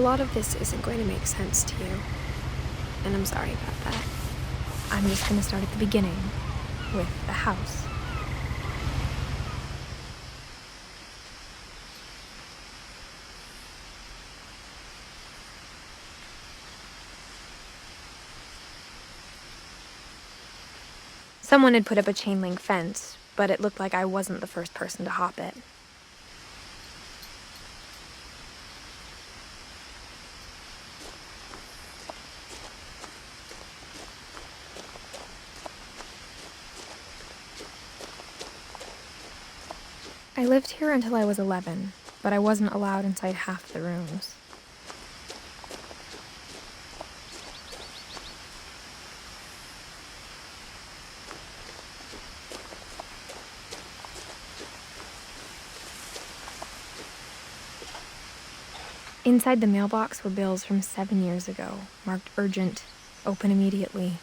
lot of this isn't going to make sense to you, and I'm sorry about that. I'm just going to start at the beginning, with the house. Someone had put up a chain-link fence, but it looked like I wasn't the first person to hop it. I lived here until I was 11, but I wasn't allowed inside half the rooms. Inside the mailbox were bills from 7 years ago, marked urgent, open immediately.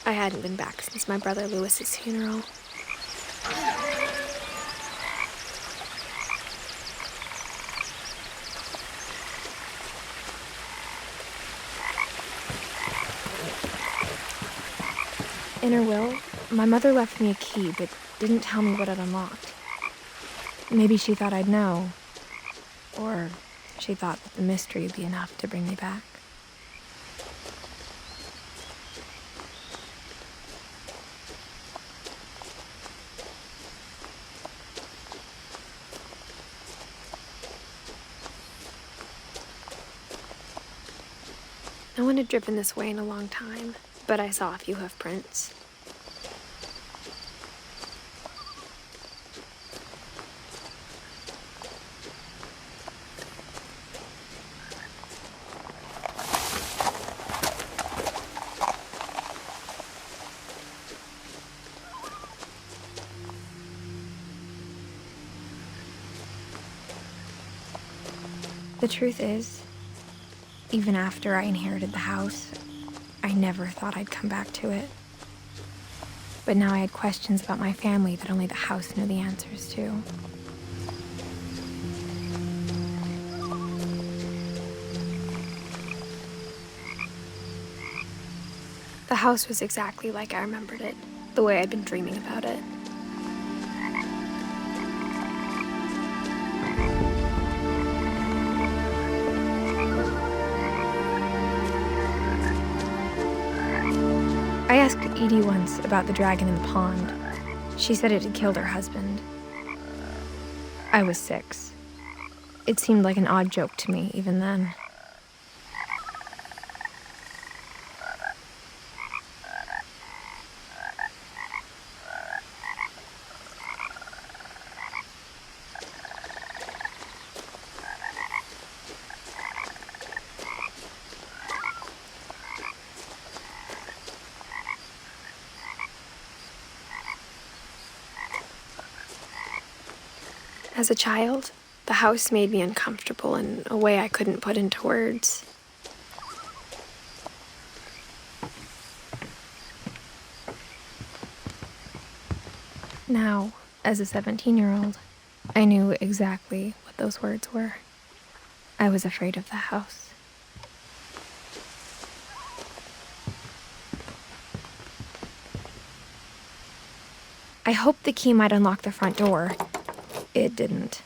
I hadn't been back since my brother Lewis's funeral. In her will, my mother left me a key, but didn't tell me what it unlocked. Maybe she thought I'd know, or she thought that the mystery would be enough to bring me back. No one had driven this way in a long time, but I saw a few hoof prints. The truth is, even after I inherited the house, I never thought I'd come back to it. But now I had questions about my family that only the house knew the answers to. The house was exactly like I remembered it, the way I'd been dreaming about it. I asked Edie once about the dragon in the pond. She said it had killed her husband. I was 6. It seemed like an odd joke to me even then. As a child, the house made me uncomfortable in a way I couldn't put into words. Now, as a 17-year-old, I knew exactly what those words were. I was afraid of the house. I hoped the key might unlock the front door. It didn't.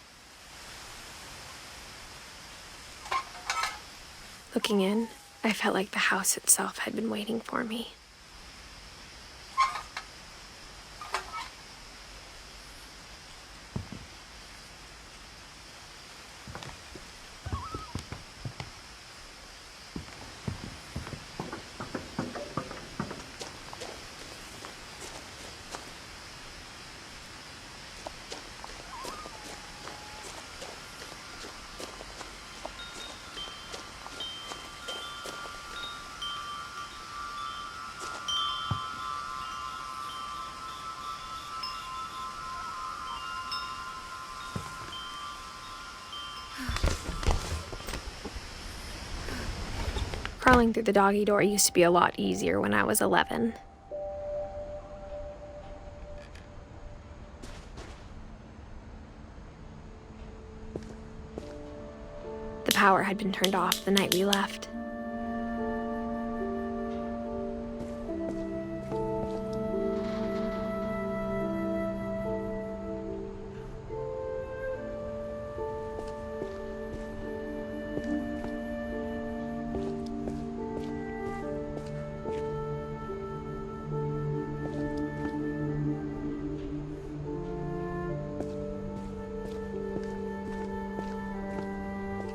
Looking in, I felt like the house itself had been waiting for me. Crawling through the doggy door used to be a lot easier when I was 11. power had been turned off the night we left.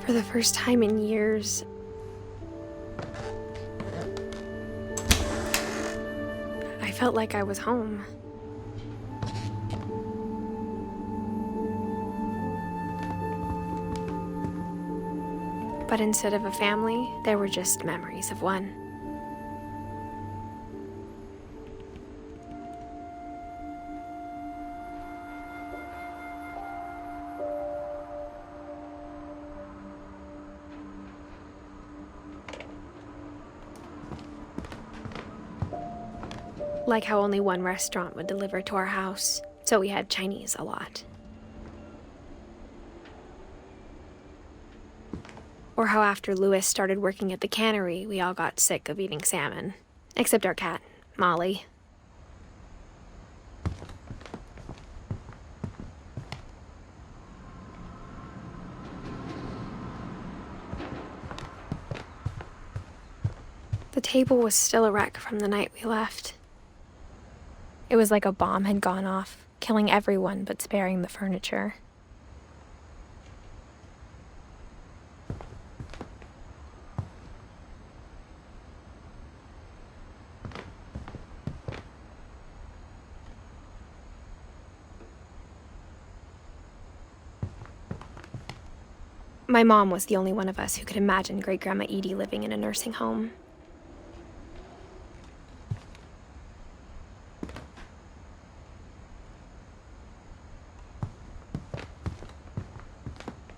For the first time in years, I felt like I was home. But instead of a family, there were just memories of one. Like how only one restaurant would deliver to our house, so we had Chinese a lot. Or how after Louis started working at the cannery, we all got sick of eating salmon. Except our cat, Molly. The table was still a wreck from the night we left. It was like a bomb had gone off, killing everyone but sparing the furniture. My mom was the only one of us who could imagine Great-Grandma Edie living in a nursing home.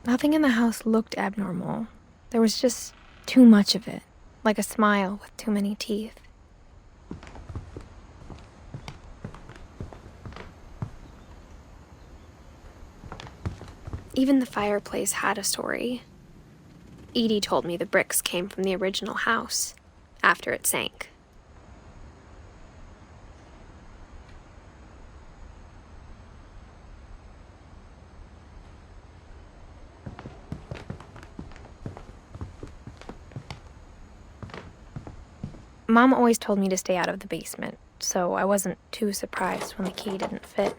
Nothing in the house looked abnormal. There was just too much of it, like a smile with too many teeth. Even the fireplace had a story. Edie told me the bricks came from the original house, after it sank. Mom always told me to stay out of the basement, so I wasn't too surprised when the key didn't fit.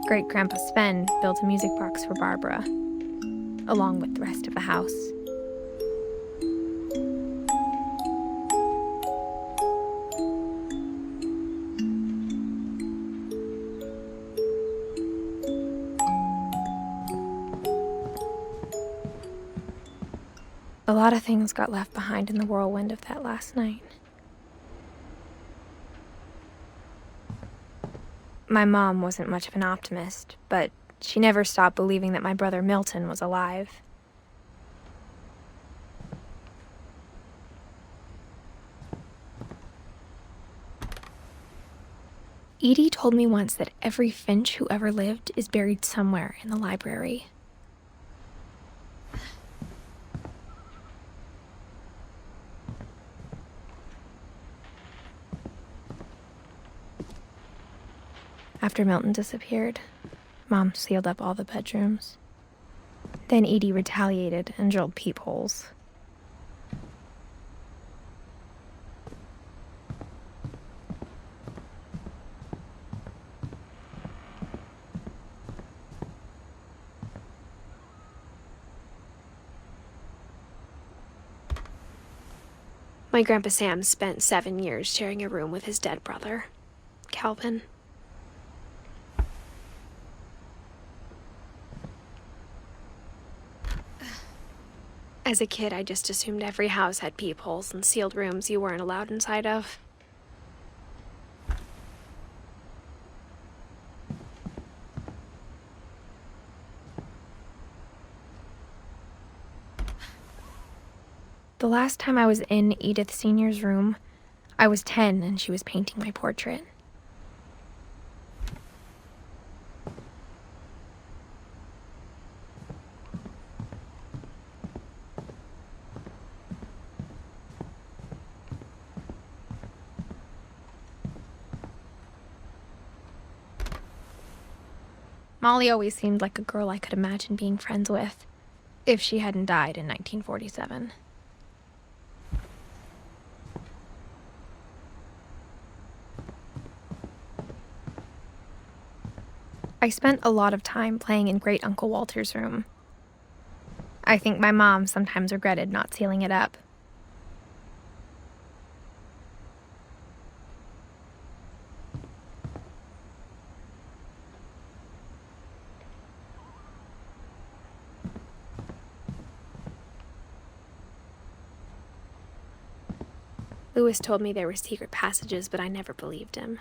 Great-Grandpa Sven built a music box for Barbara, along with the rest of the house. A lot of things got left behind in the whirlwind of that last night. My mom wasn't much of an optimist, but she never stopped believing that my brother Milton was alive. Edie told me once that every Finch who ever lived is buried somewhere in the library. After Milton disappeared, Mom sealed up all the bedrooms. Then Edie retaliated and drilled peepholes. My Grandpa Sam spent 7 years sharing a room with his dead brother, Calvin. As a kid, I just assumed every house had peepholes and sealed rooms you weren't allowed inside of. The last time I was in Edith Sr.'s room, I was 10 and she was painting my portrait. Molly always seemed like a girl I could imagine being friends with, if she hadn't died in 1947. I spent a lot of time playing in Great Uncle Walter's room. I think my mom sometimes regretted not sealing it up. Lewis told me there were secret passages, but I never believed him.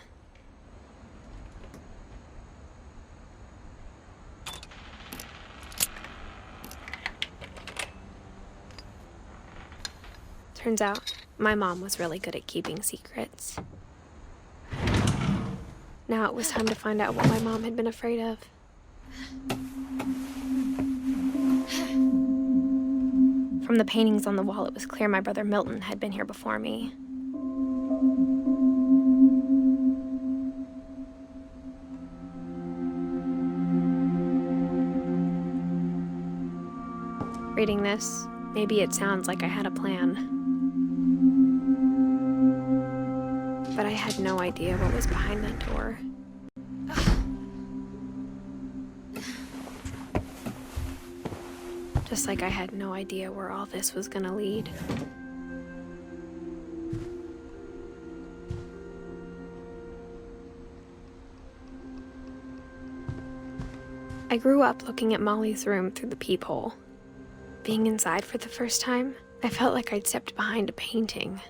Turns out, my mom was really good at keeping secrets. Now it was time to find out what my mom had been afraid of. From the paintings on the wall, it was clear my brother Milton had been here before me. Reading this, maybe it sounds like I had a plan. But I had no idea what was behind that door. Just like I had no idea where all this was gonna lead. I grew up looking at Molly's room through the peephole. Being inside for the first time, I felt like I'd stepped behind a painting.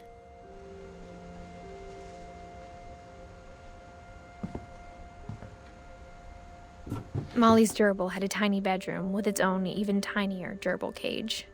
Molly's gerbil had a tiny bedroom with its own even tinier gerbil cage.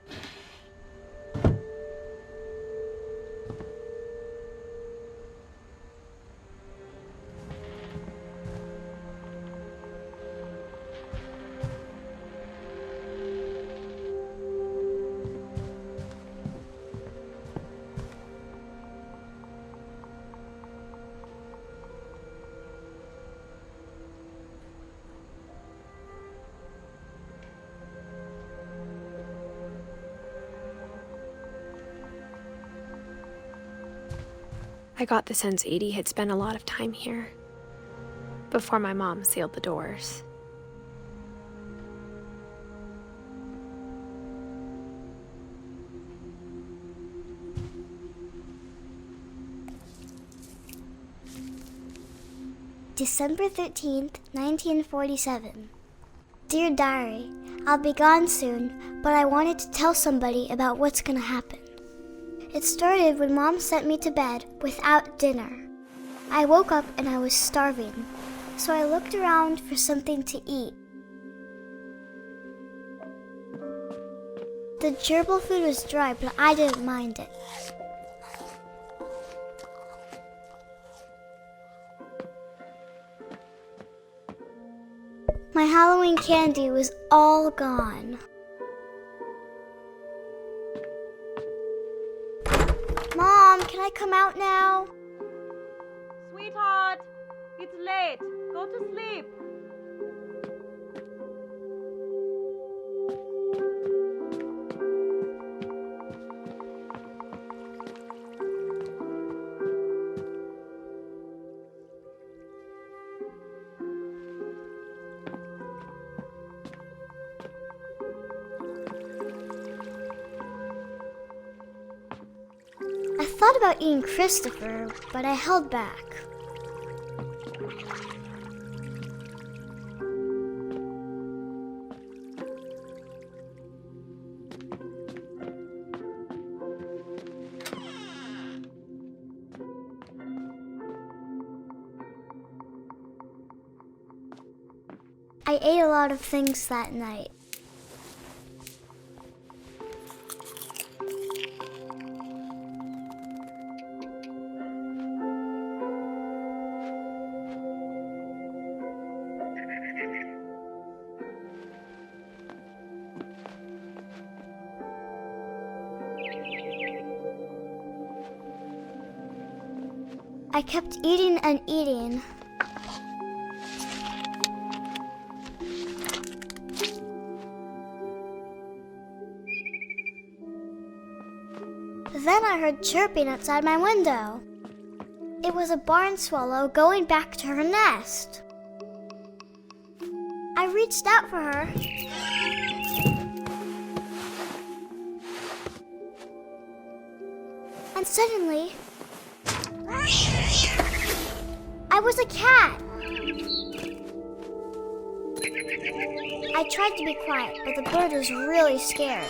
I got the sense Edie had spent a lot of time here, before my mom sealed the doors. December 13th, 1947. Dear Diary, I'll be gone soon, but I wanted to tell somebody about what's gonna happen. It started when Mom sent me to bed without dinner. I woke up and I was starving, so I looked around for something to eat. The gerbil food was dry, but I didn't mind it. My Halloween candy was all gone. Mom, can I come out now? Sweetheart, it's late. Go to sleep. I thought about eating Christopher, but I held back. I ate a lot of things that night. I kept eating and eating. Then I heard chirping outside my window. It was a barn swallow going back to her nest. I reached out for her. And suddenly, I was a cat. I tried to be quiet, but the bird was really scared.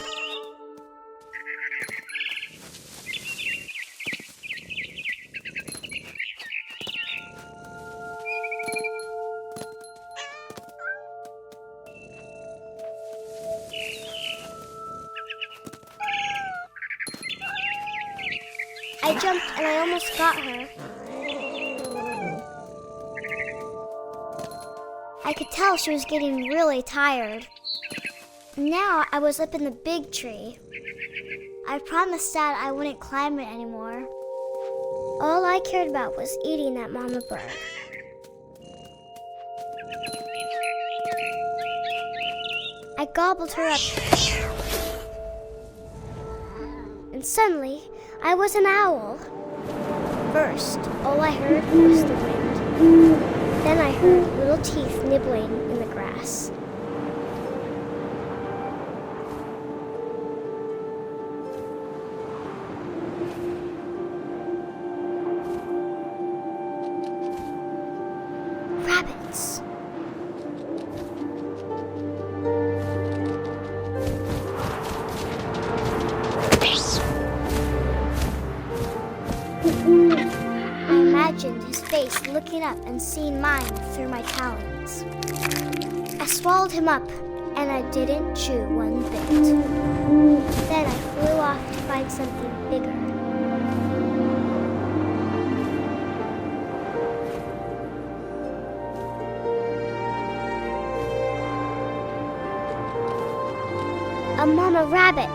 I jumped and I almost got her. I could tell she was getting really tired. Now I was up in the big tree. I promised Dad I wouldn't climb it anymore. All I cared about was eating that mama bird. I gobbled her up. And suddenly, I was an owl. First, all I heard was the wind. Then I heard little teeth nibbling in the grass. Rabbits. I imagined his face looking up and seeing mine through my talons. I swallowed him up, and I didn't chew one bit. Then I flew off to find something bigger. A mama rabbit.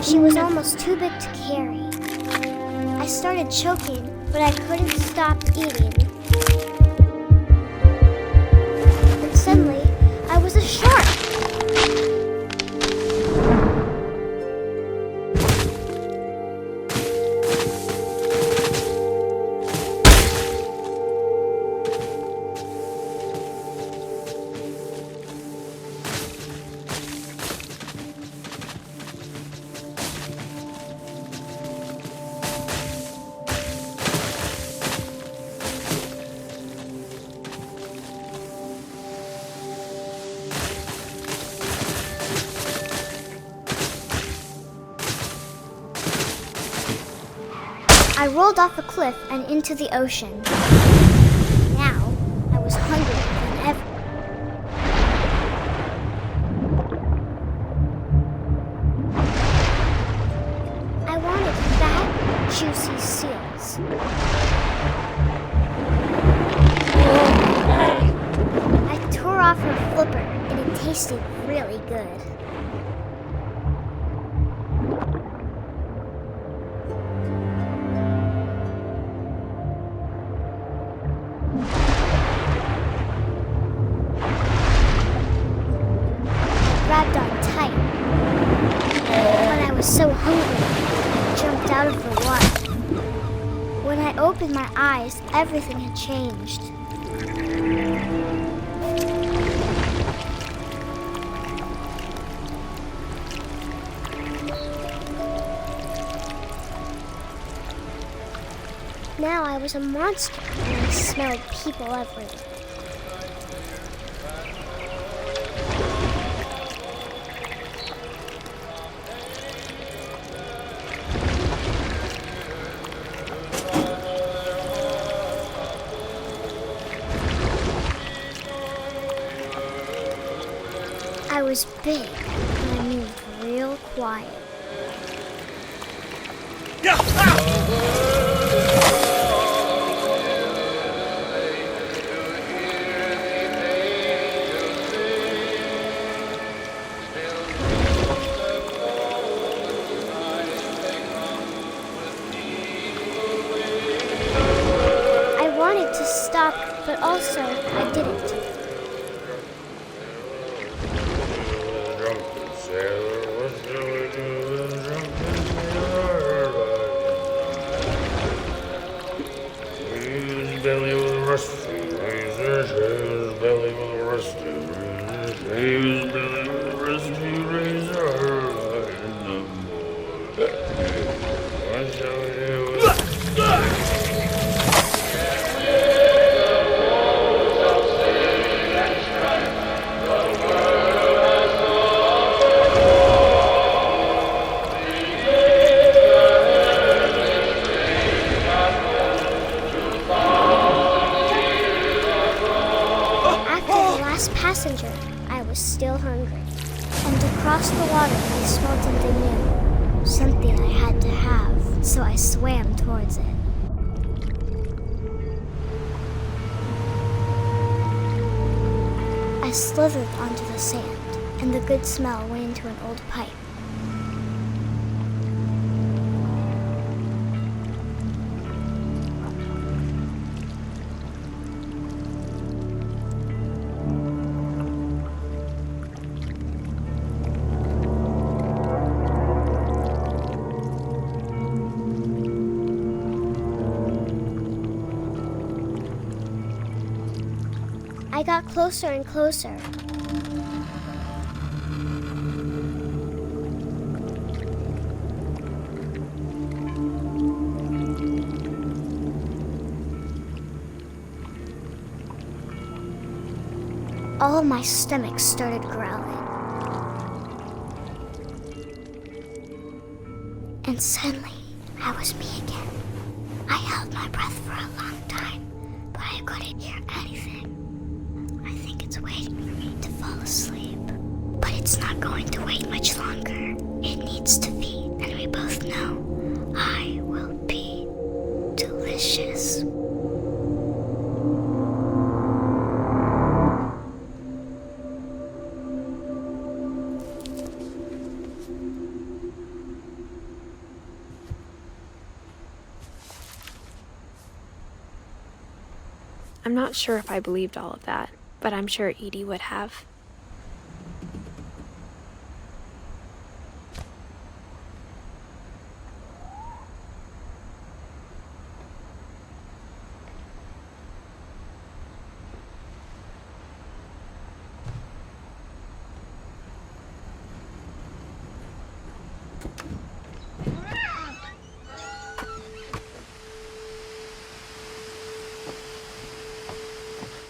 She was almost too big to carry. I started choking, but I couldn't stop eating. And suddenly, I was a shark. I rolled off a cliff and into the ocean. Now, I was hungrier than ever. I wanted fat, juicy seals. I tore off her flipper, and it tasted really good. Grabbed on tight. When I was so hungry, I jumped out of the water. When I opened my eyes, everything had changed. Now I was a monster, and I smelled people everywhere. I was big, and I moved real quiet. I wanted to stop, but also I didn't. Belly was rusty razor, his belly was rusty razor, his belly was rusty razor, and no more. What shall we do? After the last passenger, I was still hungry. And across the water, I smelled something new. Something I had to have, so I swam towards it. I slithered onto the sand, and the good smell went into an old pipe. I got closer and closer. All my stomach started growling. And suddenly, I was me again. I held my breath for a long time, but I couldn't hear anything. I think it's waiting for me to fall asleep. But it's not going to wait much longer. It needs to feed, and we both know I will be delicious. I'm not sure if I believed all of that, but I'm sure Edie would have.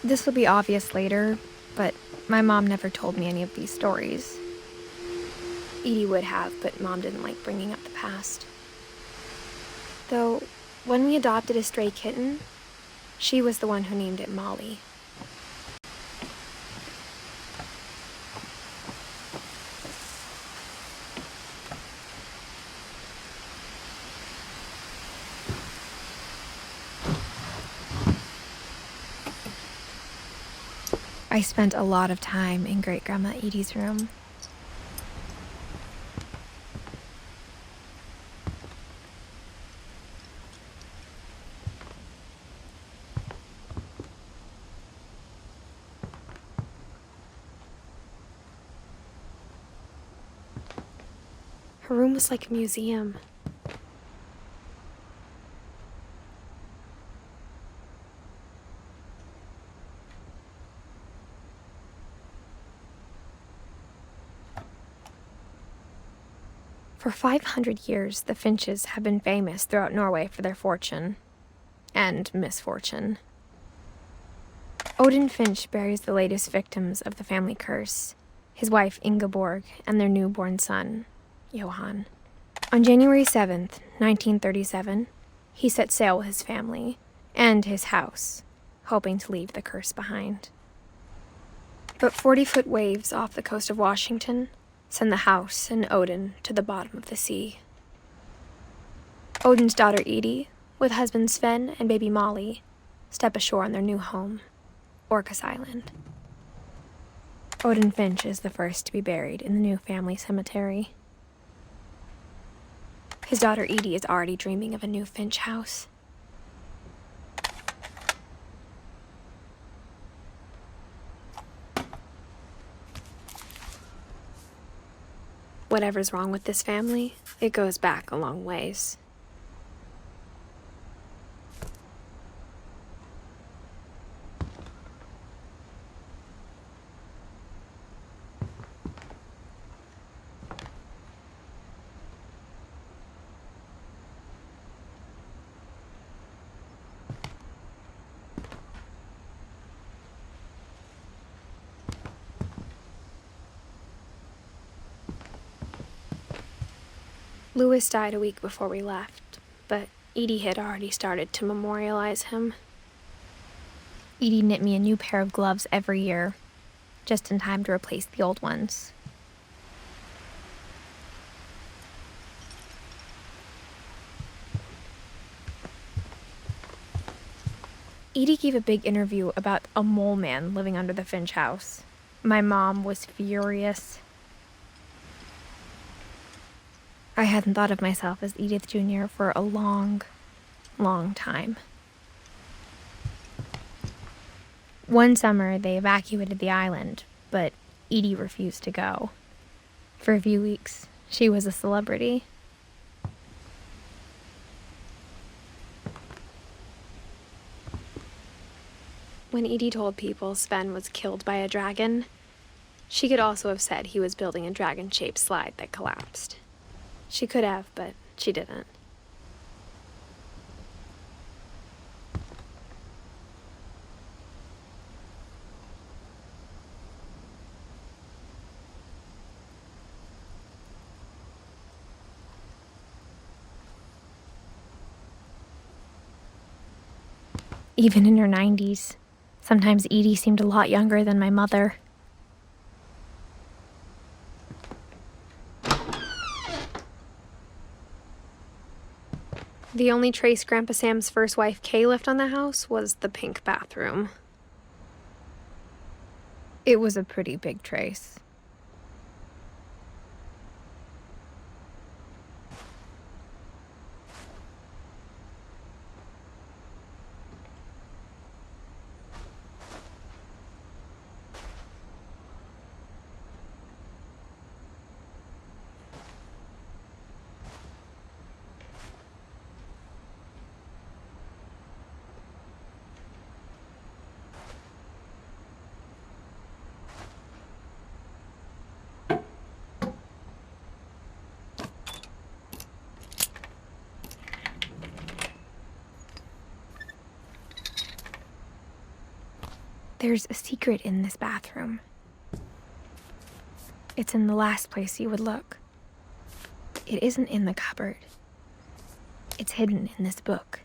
This will be obvious later, but my mom never told me any of these stories. Edie would have, but Mom didn't like bringing up the past. Though, when we adopted a stray kitten, she was the one who named it Molly. I spent a lot of time in Great-Grandma Edie's room. Her room was like a museum. For 500 years, the Finches have been famous throughout Norway for their fortune and misfortune. Odin Finch buries the latest victims of the family curse, his wife Ingeborg and their newborn son, Johan. On January 7th, 1937, he set sail with his family and his house, hoping to leave the curse behind. But 40-foot waves off the coast of Washington send the house and Odin to the bottom of the sea. Odin's daughter Edie, with husband Sven and baby Molly, step ashore on their new home, Orcas Island. Odin Finch is the first to be buried in the new family cemetery. His daughter Edie is already dreaming of a new Finch house. Whatever's wrong with this family, it goes back a long ways. Louis died a week before we left, but Edie had already started to memorialize him. Edie knit me a new pair of gloves every year, just in time to replace the old ones. Edie gave a big interview about a mole man living under the Finch house. My mom was furious. I hadn't thought of myself as Edith Jr. for a long, long time. One summer, they evacuated the island, but Edie refused to go. For a few weeks, she was a celebrity. When Edie told people Sven was killed by a dragon, she could also have said he was building a dragon-shaped slide that collapsed. She could have, but she didn't. Even in her 90s, sometimes Edie seemed a lot younger than my mother. The only trace Grandpa Sam's first wife, Kay, left on the house was the pink bathroom. It was a pretty big trace. There's a secret in this bathroom. It's in the last place you would look. It isn't in the cupboard. It's hidden in this book.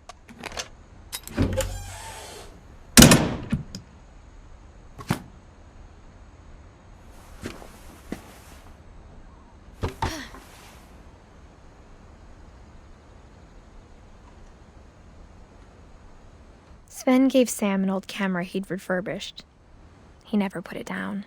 Sven gave Sam an old camera he'd refurbished. He never put it down.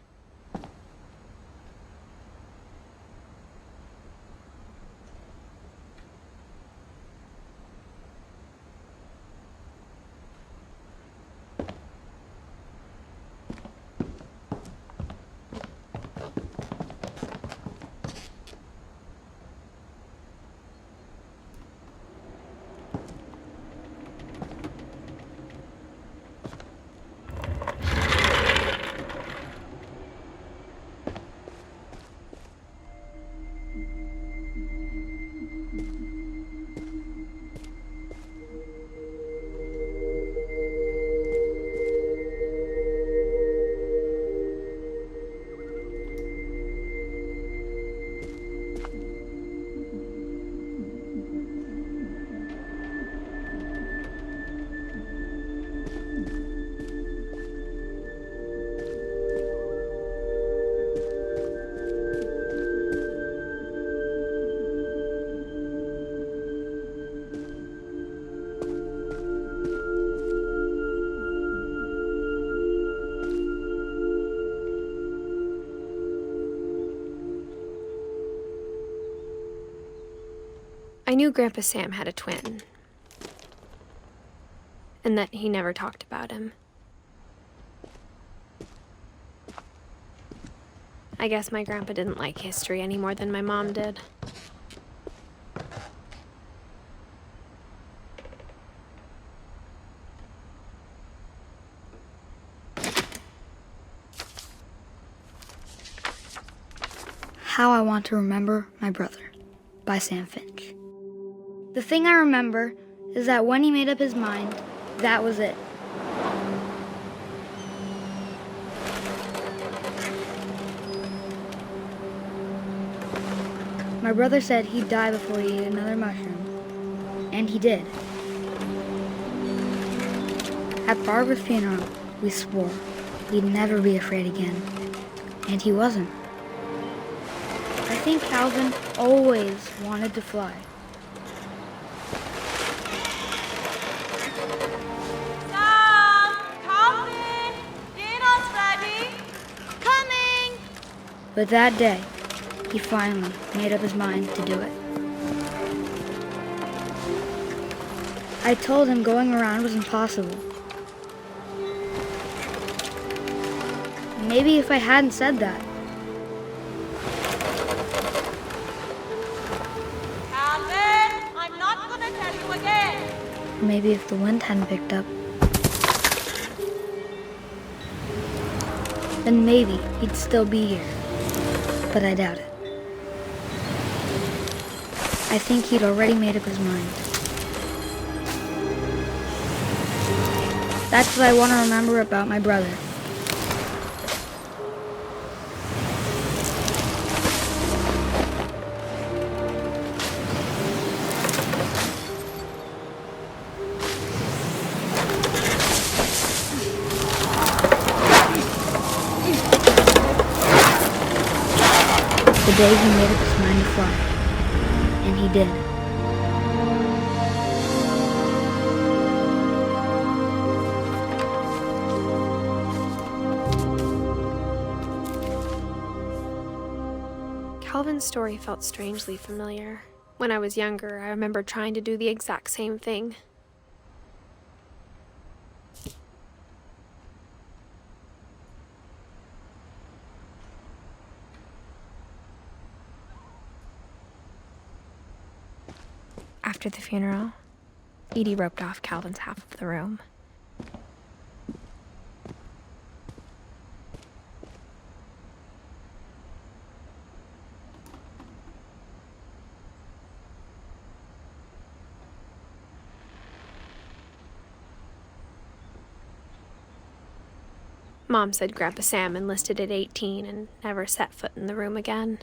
I knew Grandpa Sam had a twin, and that he never talked about him. I guess my grandpa didn't like history any more than my mom did. How I Want to Remember My Brother by Sam Finch. The thing I remember is that when he made up his mind, that was it. My brother said he'd die before he ate another mushroom, and he did. At Barbara's funeral, we swore we'd never be afraid again, and he wasn't. I think Calvin always wanted to fly. Sam! Calvin! Dinner's ready! Coming! But that day, he finally made up his mind to do it. I told him going around was impossible. Maybe if I hadn't said that, Calvin! I'm not gonna tell you again! or maybe if the wind hadn't picked up, then maybe he'd still be here. But I doubt it. I think he'd already made up his mind. That's what I want to remember about my brother. The day he made up his mind to fly. And he did. Calvin's story felt strangely familiar. When I was younger, I remember trying to do the exact same thing. After the funeral, Edie roped off Calvin's half of the room. Mom said Grandpa Sam enlisted at 18 and never set foot in the room again.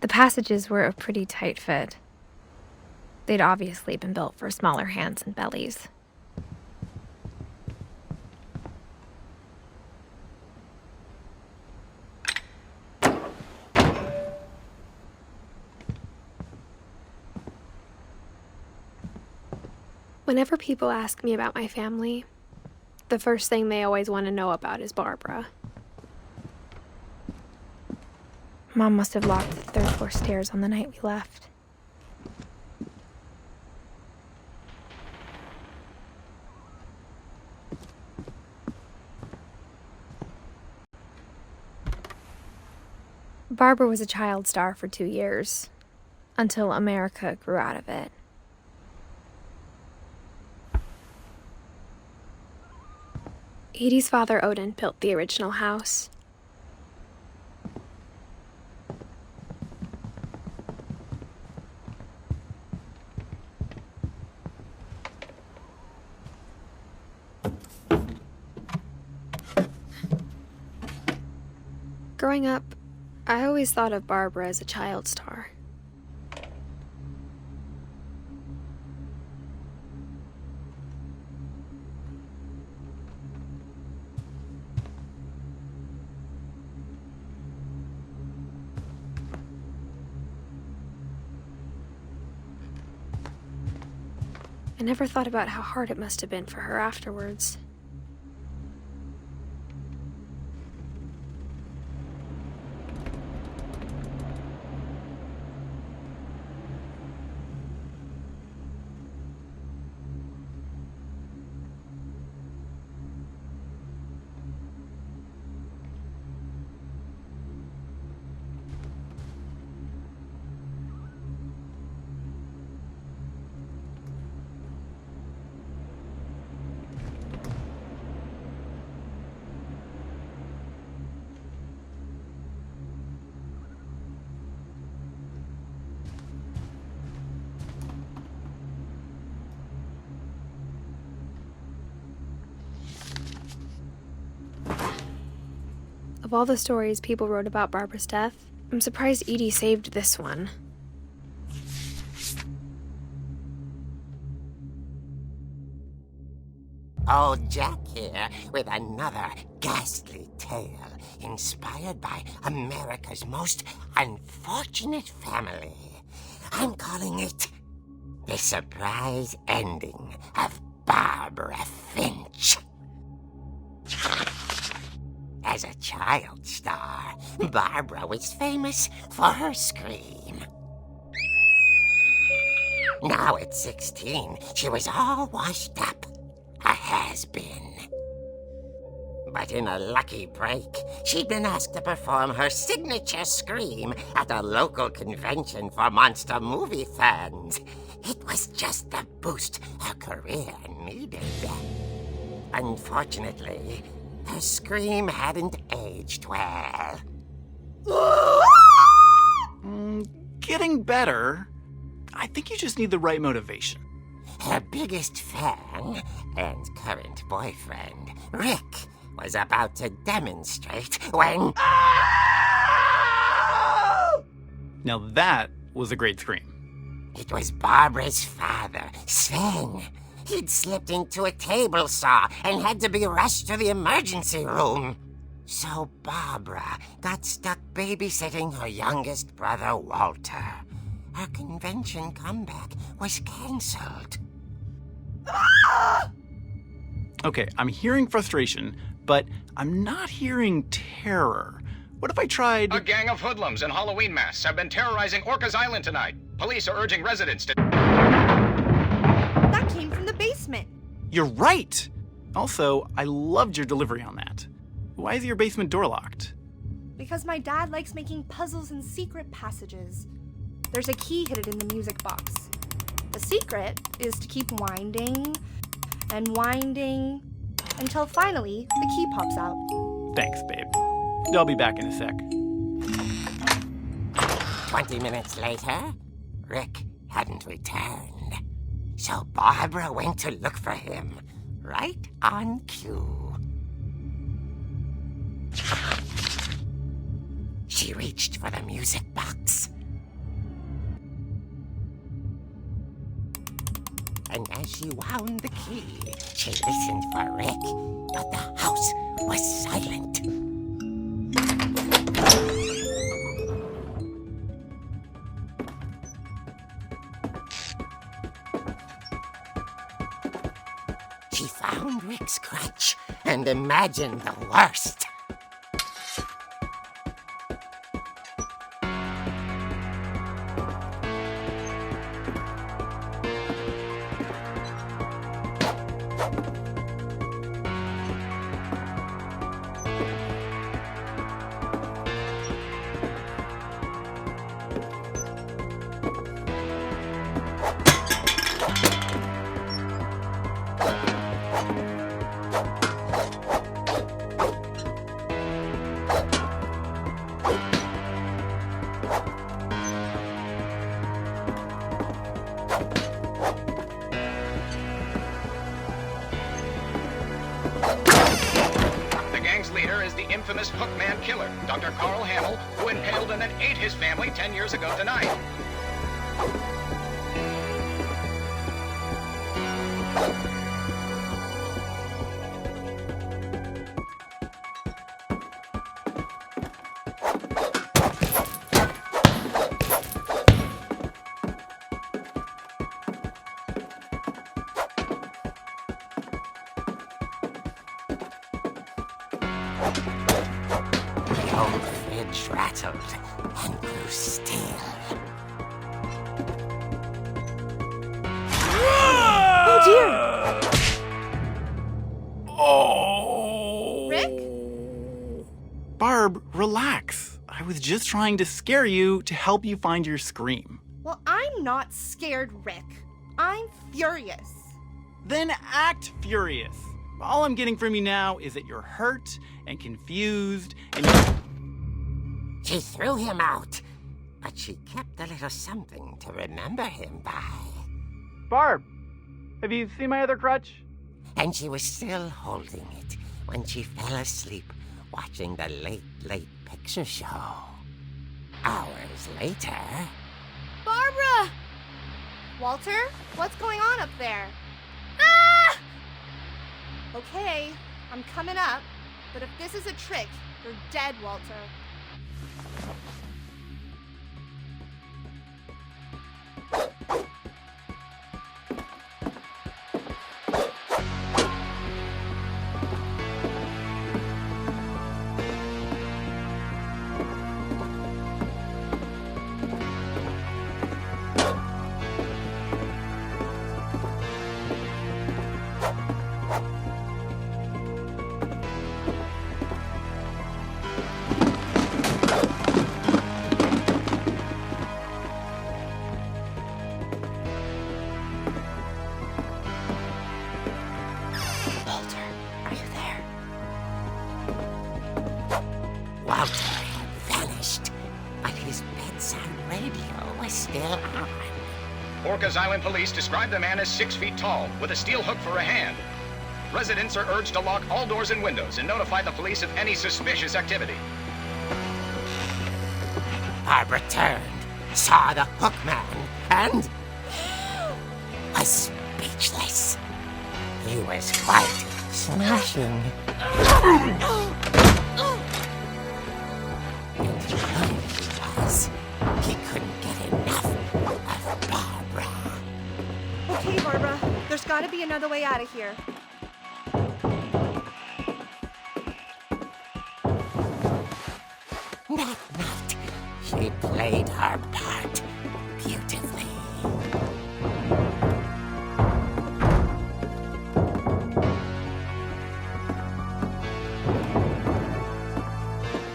The passages were a pretty tight fit. They'd obviously been built for smaller hands and bellies. Whenever people ask me about my family, the first thing they always want to know about is Barbara. Mom must have locked the third floor stairs on the night we left. Barbara was a child star for 2 years, until America grew out of it. Edie's father, Odin, built the original house. Growing up, I always thought of Barbara as a child star. never thought about how hard it must have been for her afterwards. Of all the stories people wrote about Barbara's death, I'm surprised Edie saved this one. Old Jack here with another ghastly tale inspired by America's most unfortunate family. I'm calling it The Surprise Ending of Barbara Finch. As a child star, Barbara was famous for her scream. Now at 16, she was all washed up. A has-been. But in a lucky break, she'd been asked to perform her signature scream at a local convention for monster movie fans. It was just the boost her career needed. Unfortunately, her scream hadn't aged well. Getting better. I think you just need the right motivation. Her biggest fan and current boyfriend, Rick, was about to demonstrate when... Now that was a great scream. It was Barbara's father, Sven. He'd slipped into a table saw and had to be rushed to the emergency room. So Barbara got stuck babysitting her youngest brother, Walter. Her convention comeback was cancelled. Okay, I'm hearing frustration, but I'm not hearing terror. What if I tried... A gang of hoodlums in Halloween masks have been terrorizing Orcas Island tonight. Police are urging residents to... That came from the basement. You're right! Also, I loved your delivery on that. Why is your basement door locked? Because my dad likes making puzzles and secret passages. There's a key hidden in the music box. The secret is to keep winding and winding until finally the key pops out. Thanks, babe. I'll be back in a sec. 20 minutes later, Rick hadn't returned. So Barbara went to look for him, right on cue. She reached for the music box. And as she wound the key, she listened for Rick, but the house was silent. She found Rick's crutch and imagined the worst. Infamous Hookman killer, Dr. Carl Hamill, who impaled and then ate his family 10 years ago tonight. old fridge rattled and grew still. Oh dear! Oh! Rick? Barb, relax. I was just trying to scare you to help you find your scream. Well, I'm not scared, Rick. I'm furious. Then act furious. All I'm getting from you now is that you're hurt and confused and She threw him out, but she kept a little something to remember him by. Barb, have you seen my other crutch? And she was still holding it when she fell asleep watching the late picture show. Hours later... Barbara! Walter, what's going on up there? Ah! Okay, I'm coming up, but if this is a trick, you're dead, Walter. Walter had vanished, but his bedside radio was still on. Orcas Island police describe the man as 6 feet tall, with a steel hook for a hand. Residents are urged to lock all doors and windows and notify the police of any suspicious activity. Barbara turned, saw the hook man, and was speechless. He was quite smashing. And he was. He couldn't get enough of Barbara. Okay, Barbara, there's gotta be another way out of here. That night, she played her part beautifully.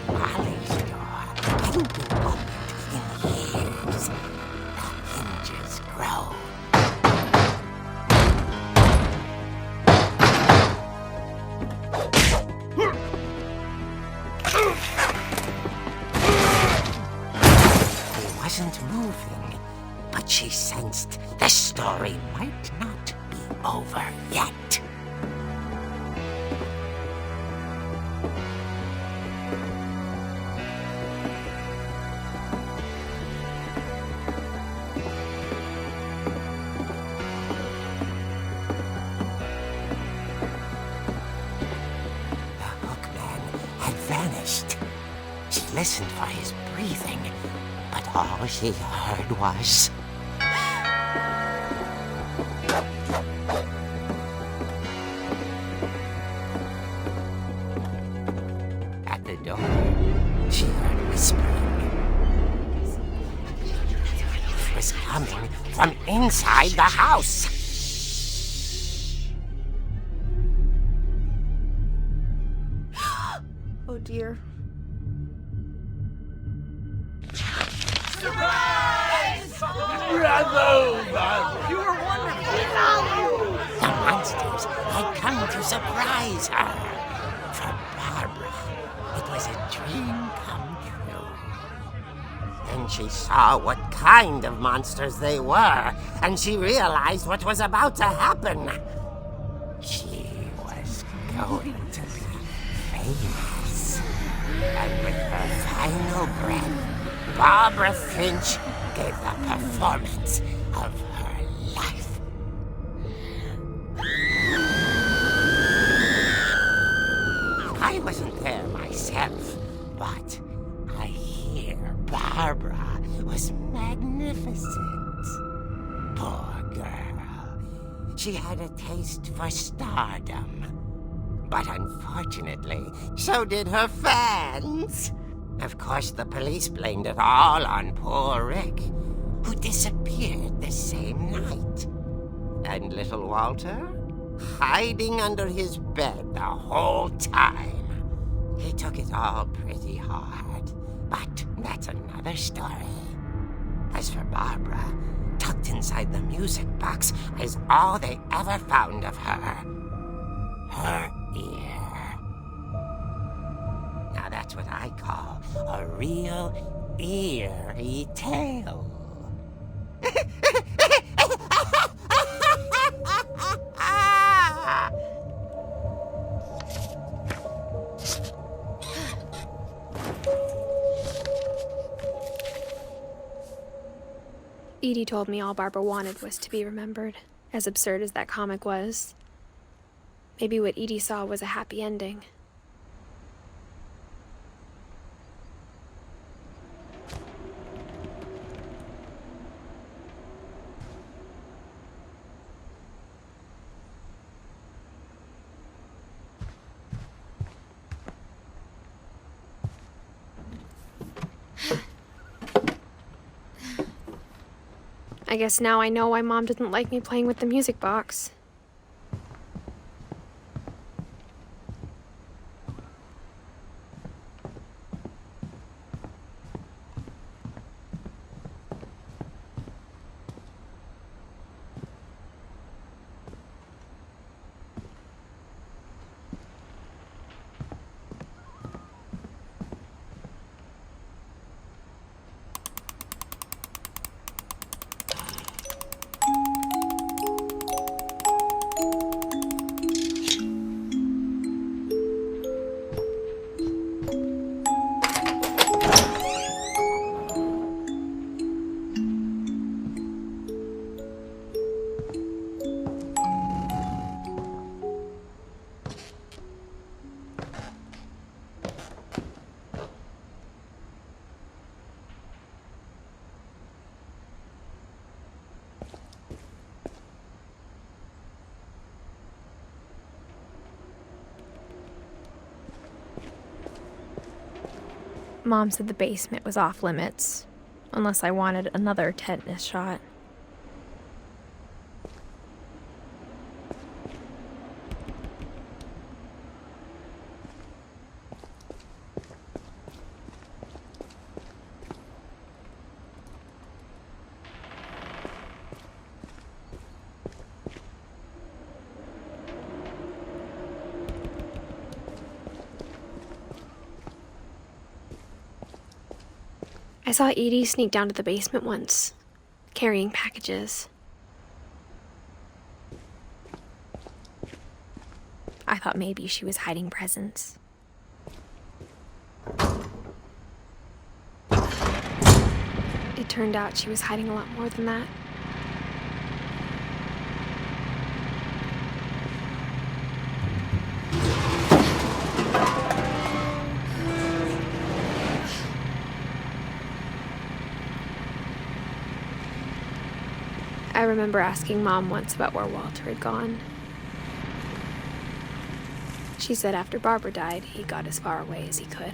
Molly's door hadn't been opened in years. The hinges groaned. He wasn't moving, but she sensed the story might not be over yet. The hookman had vanished. She listened for his breathing, but all she heard was... At the door, she heard whispering. It was coming from inside the house. Oh dear. The monsters had come to surprise her. For Barbara, it was a dream come true. Then she saw what kind of monsters they were, and she realized what was about to happen. She was going to be famous. And with her final breath, Barbara Finch gave the performance of her life. I wasn't there myself, but I hear Barbara was magnificent. Poor girl. She had a taste for stardom. But unfortunately, so did her fans. Of course, the police blamed it all on poor Rick, who disappeared the same night. And little Walter? Hiding under his bed the whole time. He took it all pretty hard, but that's another story. As for Barbara, tucked inside the music box is all they ever found of her. Her ear. Now that's what I call a real eerie tale. Edie told me all Barbara wanted was to be remembered, as absurd as that comic was. Maybe what Edie saw was a happy ending. I guess now I know why Mom didn't like me playing with the music box. Mom said the basement was off limits, unless I wanted another tetanus shot. I saw Edie sneak down to the basement once, carrying packages. I thought maybe she was hiding presents. It turned out she was hiding a lot more than that. I remember asking Mom once about where Walter had gone. She said after Barbara died, he got as far away as he could.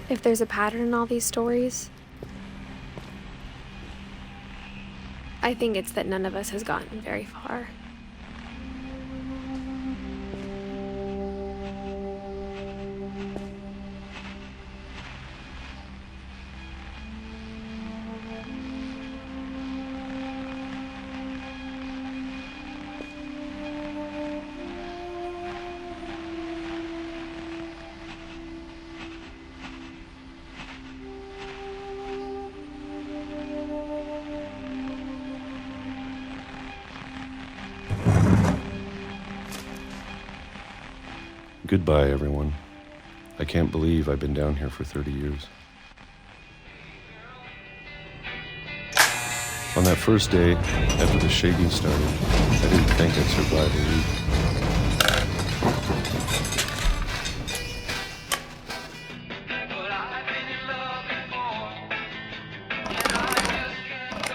If there's a pattern in all these stories, I think it's that none of us has gotten very far. Goodbye, everyone. I can't believe I've been down here for 30 years. On that first day, after the shaking started, I didn't think I'd survive a week.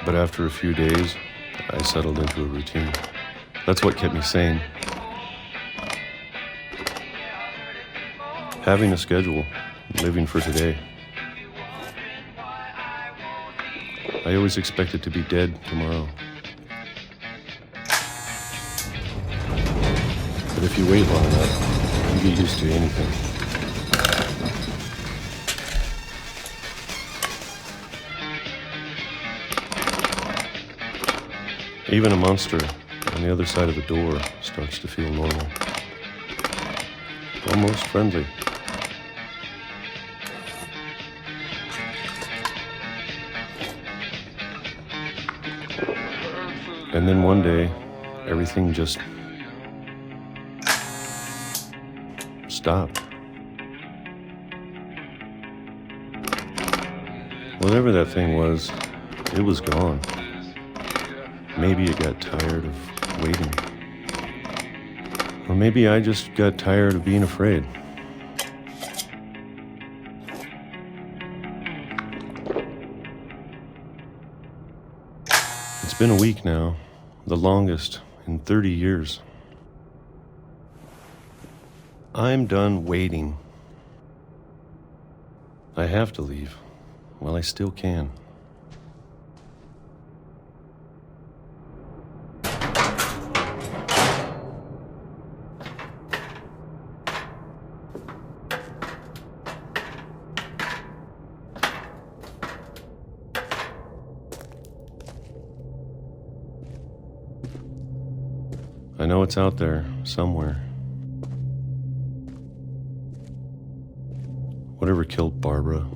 But after a few days, I settled into a routine. That's what kept me sane. Having a schedule, living for today. I always expected to be dead tomorrow. But if you wait long enough, you get used to anything. Even a monster on the other side of the door starts to feel normal. Almost friendly. And then one day, everything just stopped. Whatever that thing was, it was gone. Maybe it got tired of waiting. Or maybe I just got tired of being afraid. It's been a week now, the longest in 30 years. I'm done waiting. I have to leave while I still can. I know it's out there somewhere. Whatever killed Barbara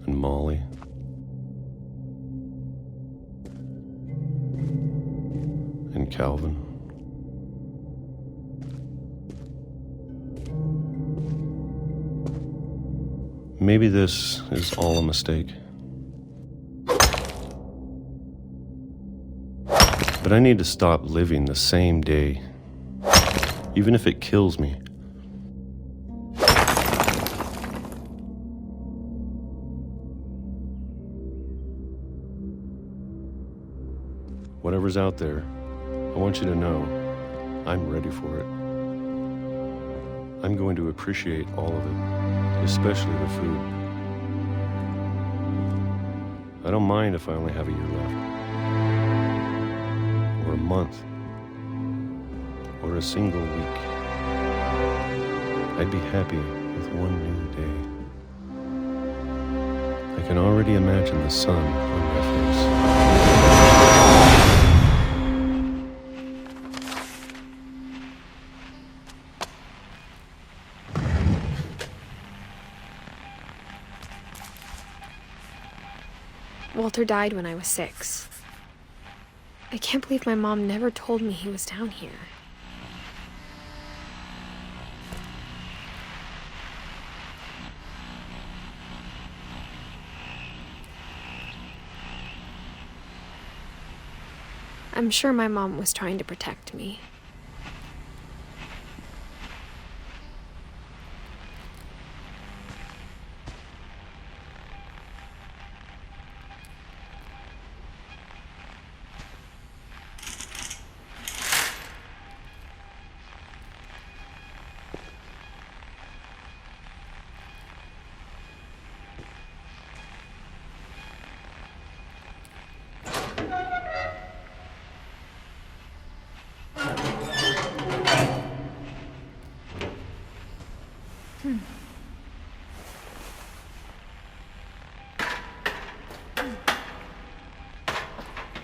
and Molly and Calvin. Maybe this is all a mistake. But I need to stop living the same day, even if it kills me. Whatever's out there, I want you to know I'm ready for it. I'm going to appreciate all of it, especially the food. I don't mind if I only have a year left. Or a month, or a single week. I'd be happy with one new day. I can already imagine the sun on my face. Walter died when I was 6. I can't believe my mom never told me he was down here. I'm sure my mom was trying to protect me.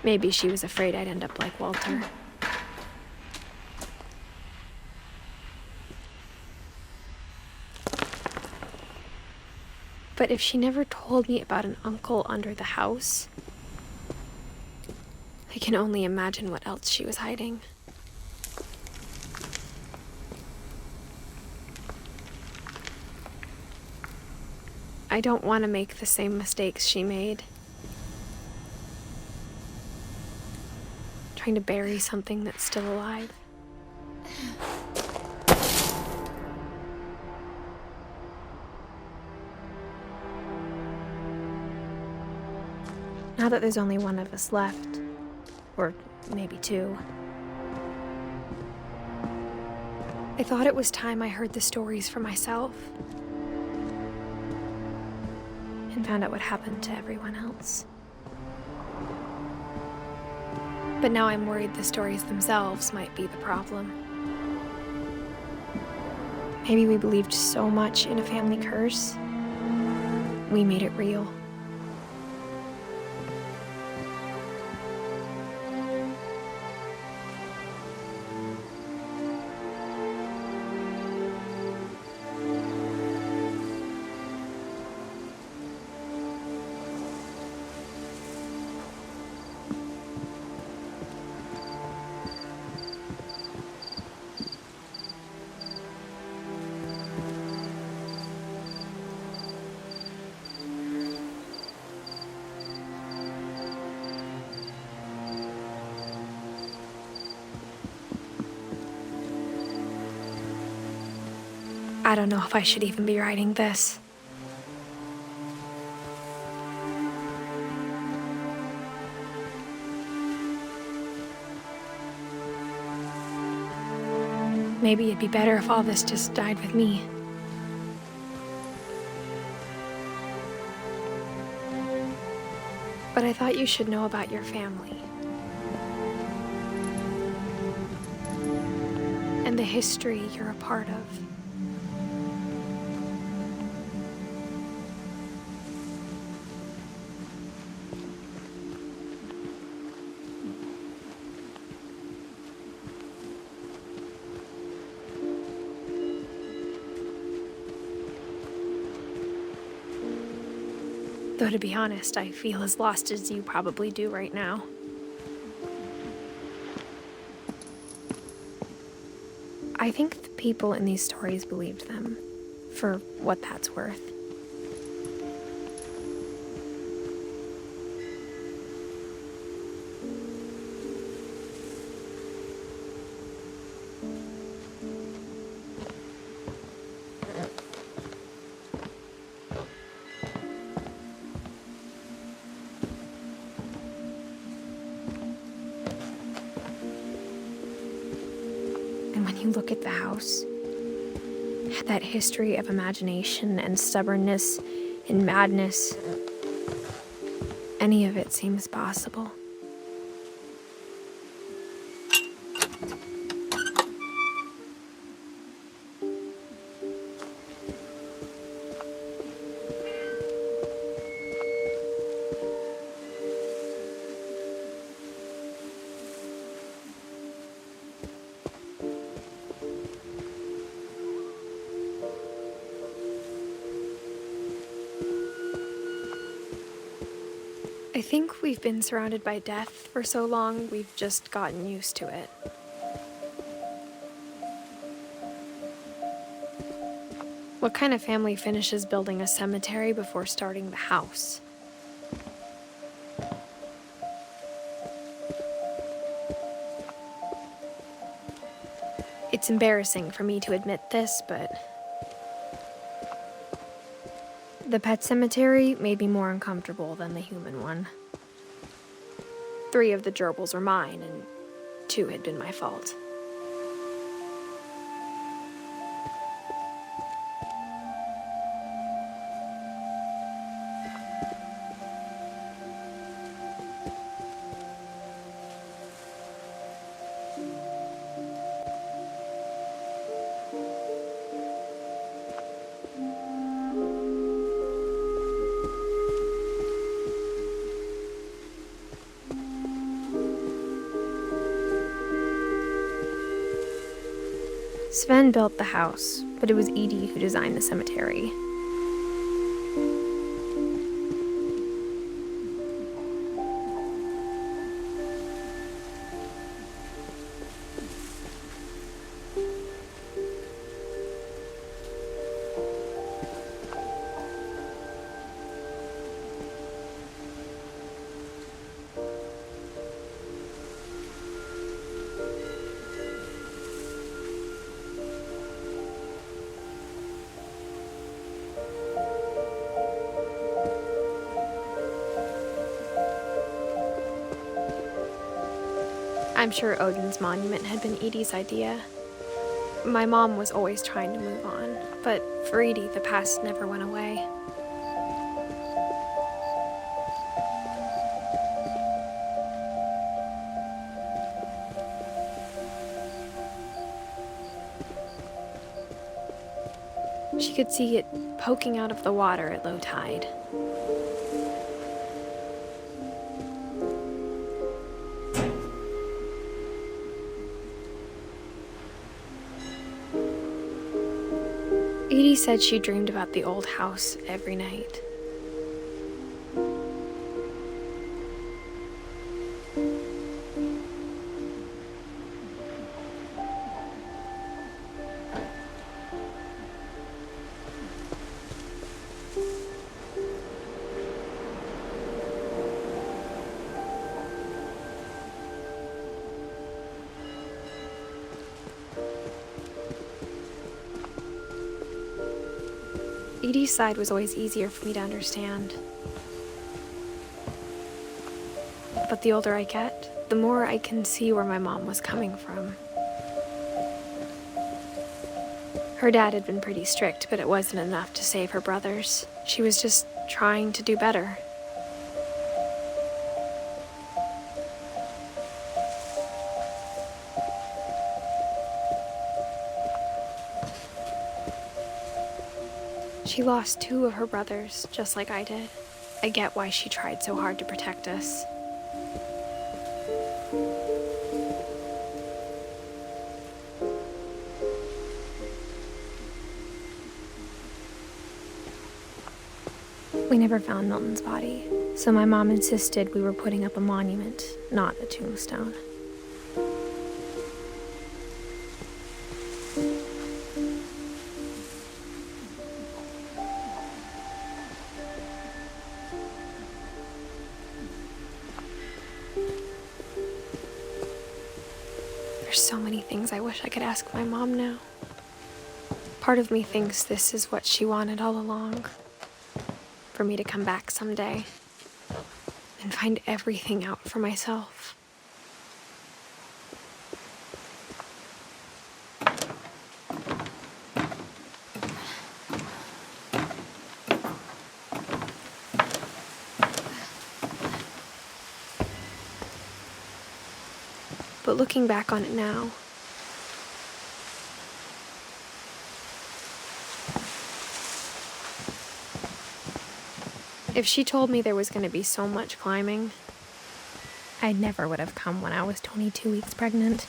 Maybe she was afraid I'd end up like Walter. But if she never told me about an uncle under the house, I can only imagine what else she was hiding. I don't want to make the same mistakes she made. Trying to bury something that's still alive. Now that there's only one of us left, or maybe 2. I thought it was time I heard the stories for myself and found out what happened to everyone else. But now I'm worried the stories themselves might be the problem. Maybe we believed so much in a family curse, we made it real. I don't know if I should even be writing this. Maybe it'd be better if all this just died with me. But I thought you should know about your family. And the history you're a part of. Though to be honest, I feel as lost as you probably do right now. I think the people in these stories believed them, for what that's worth. And when you look at the house, that history of imagination and stubbornness and madness, any of it seems possible. I think we've been surrounded by death for so long, we've just gotten used to it. What kind of family finishes building a cemetery before starting the house? It's embarrassing for me to admit this, but the pet cemetery made me more uncomfortable than the human one. 3 of the gerbils were mine, and 2 had been my fault. Sven built the house, but it was Edie who designed the cemetery. I'm sure Odin's monument had been Edie's idea. My mom was always trying to move on, but for Edie, the past never went away. She could see it poking out of the water at low tide. Edie said she dreamed about the old house every night. Edie's side was always easier for me to understand. But the older I get, the more I can see where my mom was coming from. Her dad had been pretty strict, but it wasn't enough to save her brothers. She was just trying to do better. She lost 2 of her brothers, just like I did. I get why she tried so hard to protect us. We never found Milton's body, so my mom insisted we were putting up a monument, not a tombstone. There's so many things I wish I could ask my mom now. Part of me thinks this is what she wanted all along. For me to come back someday and find everything out for myself. But looking back on it now, if she told me there was going to be so much climbing, I never would have come when I was 22 weeks pregnant.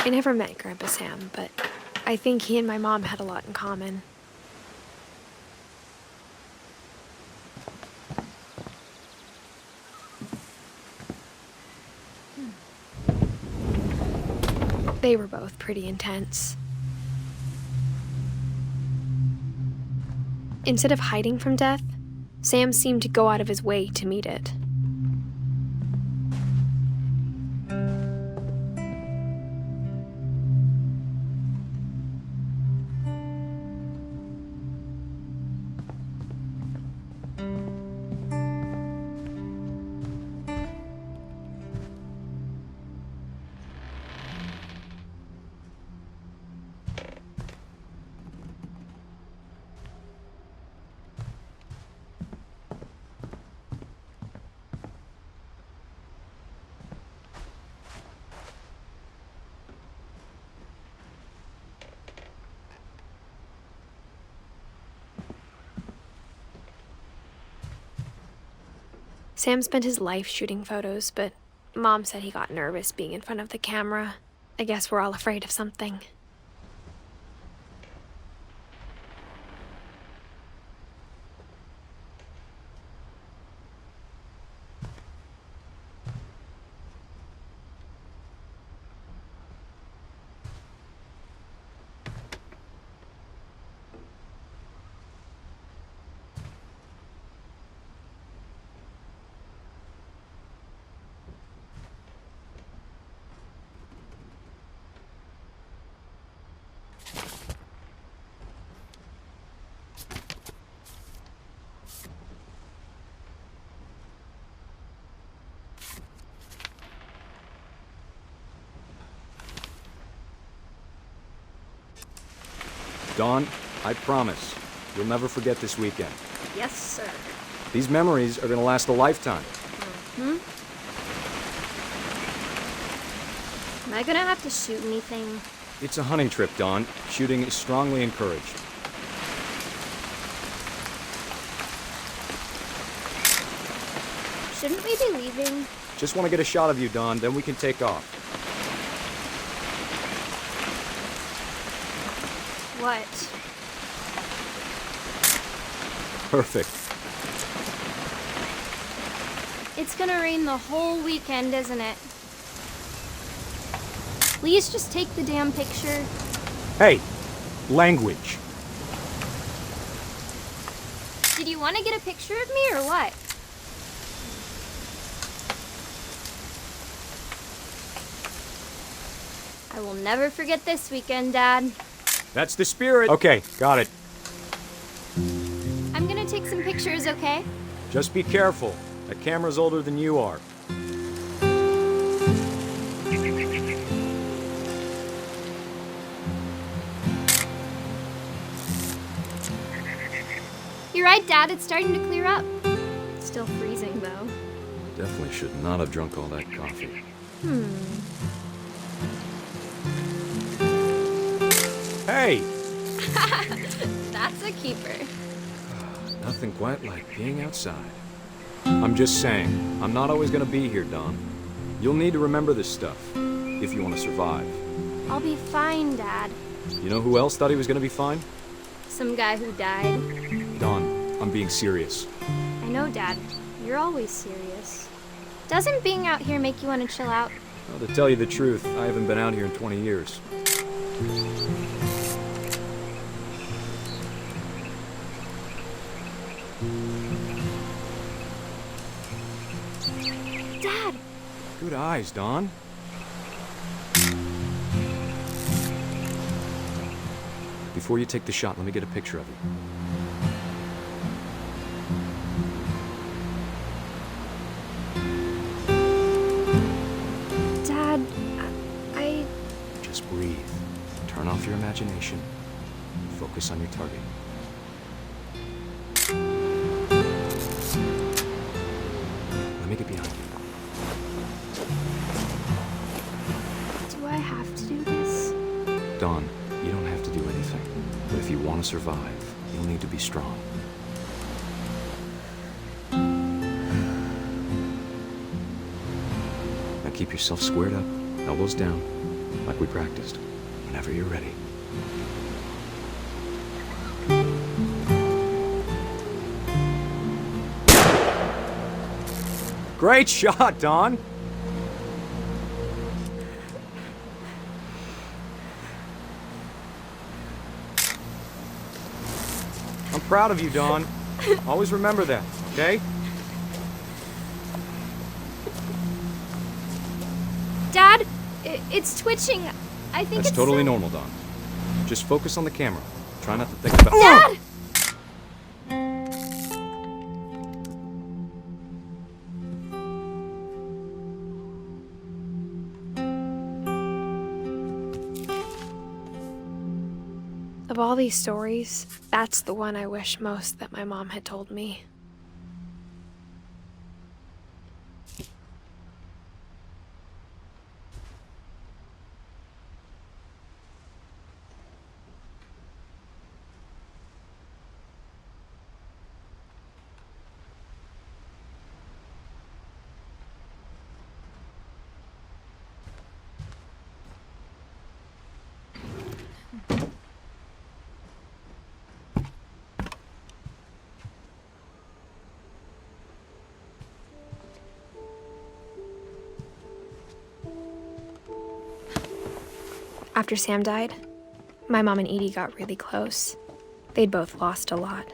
I never met Grandpa Sam, but I think he and my mom had a lot in common. They were both pretty intense. Instead of hiding from death, Sam seemed to go out of his way to meet it. Sam spent his life shooting photos, but Mom said he got nervous being in front of the camera. I guess we're all afraid of something. Dawn, I promise, you'll never forget this weekend. Yes, sir. These memories are gonna last a lifetime. Am I gonna have to shoot anything? It's a hunting trip, Dawn. Shooting is strongly encouraged. Shouldn't we be leaving? Just want to get a shot of you, Dawn, then we can take off. What? Perfect. It's gonna rain the whole weekend, isn't it? Please just take the damn picture. Hey, language. Did you want to get a picture of me or what? I will never forget this weekend, Dad. That's the spirit. Okay, got it. I'm gonna take some pictures, okay? Just be careful. That camera's older than you are. You're right, Dad. It's starting to clear up. Still freezing, though. Definitely should not have drunk all that coffee. Hey! That's a keeper. Nothing quite like being outside. I'm just saying, I'm not always gonna be here, Dawn. You'll need to remember this stuff, if you want to survive. I'll be fine, Dad. You know who else thought he was gonna be fine? Some guy who died. Dawn, I'm being serious. I know, Dad. You're always serious. Doesn't being out here make you want to chill out? Well, to tell you the truth, I haven't been out here in 20 years. Dad! Good eyes, Dawn. Before you take the shot, let me get a picture of you. Dad, I... Just breathe. Turn off your imagination. Focus on your target. Let me get behind you. do I have to do this? Dawn, you don't have to do anything. But if you want to survive, you'll need to be strong. Now keep yourself squared up, elbows down, like we practiced, whenever you're ready. Great shot, Dawn! I'm proud of you, Dawn. Always remember that, okay? Dad, it's twitching. I think That's it's totally normal, Dawn. Just focus on the camera. Try not to think about— Dad! Of all these stories, that's the one I wish most that my mom had told me. After Sam died, my mom and Edie got really close. They'd both lost a lot.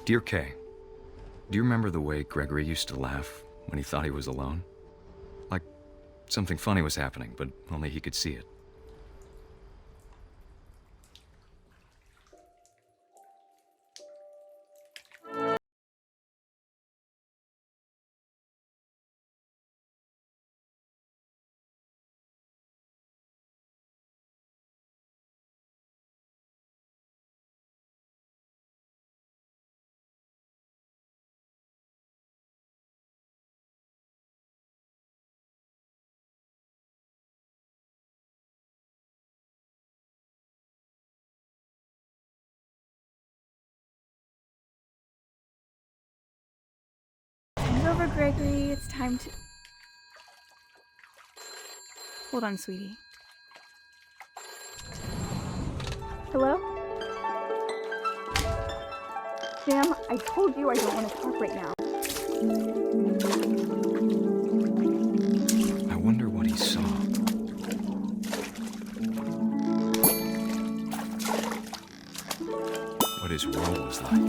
Dear Kay, do you remember the way Gregory used to laugh when he thought he was alone? Like something funny was happening, but only he could see it. It's over, Gregory. It's time to... Hold on, sweetie. Hello? Sam, I told you I don't want to talk right now. I wonder what he saw. What his world was like.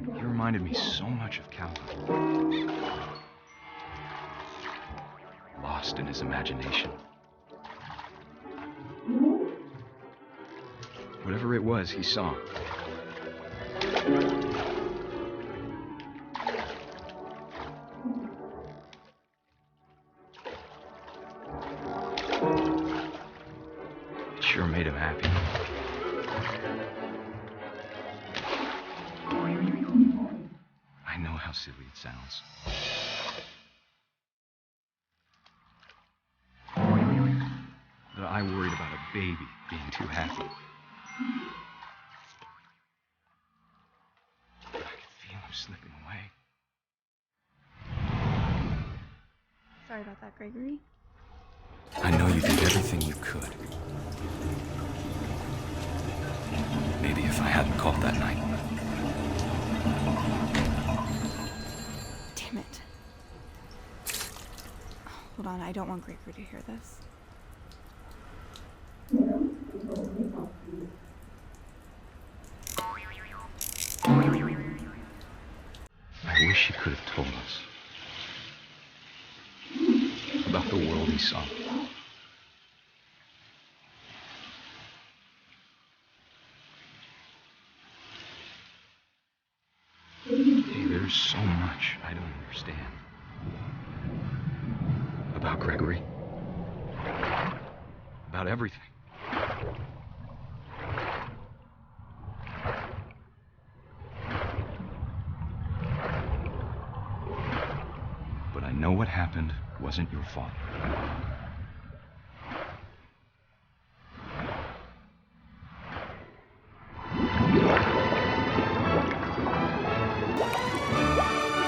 He reminded me so much of Calvin. Lost in his imagination. Whatever it was he saw. It sure made him happy. I know how silly it sounds. But I worried about a baby being too happy. I could feel him slipping away. Sorry about that, Gregory. I know you did everything you could. Maybe if I hadn't called that night. Damn it. Hold on, I don't want Gregory to hear this. I wish he could have told us about the world he saw. Hey, there's so much I don't understand about Gregory, about everything. But I know what happened wasn't your fault.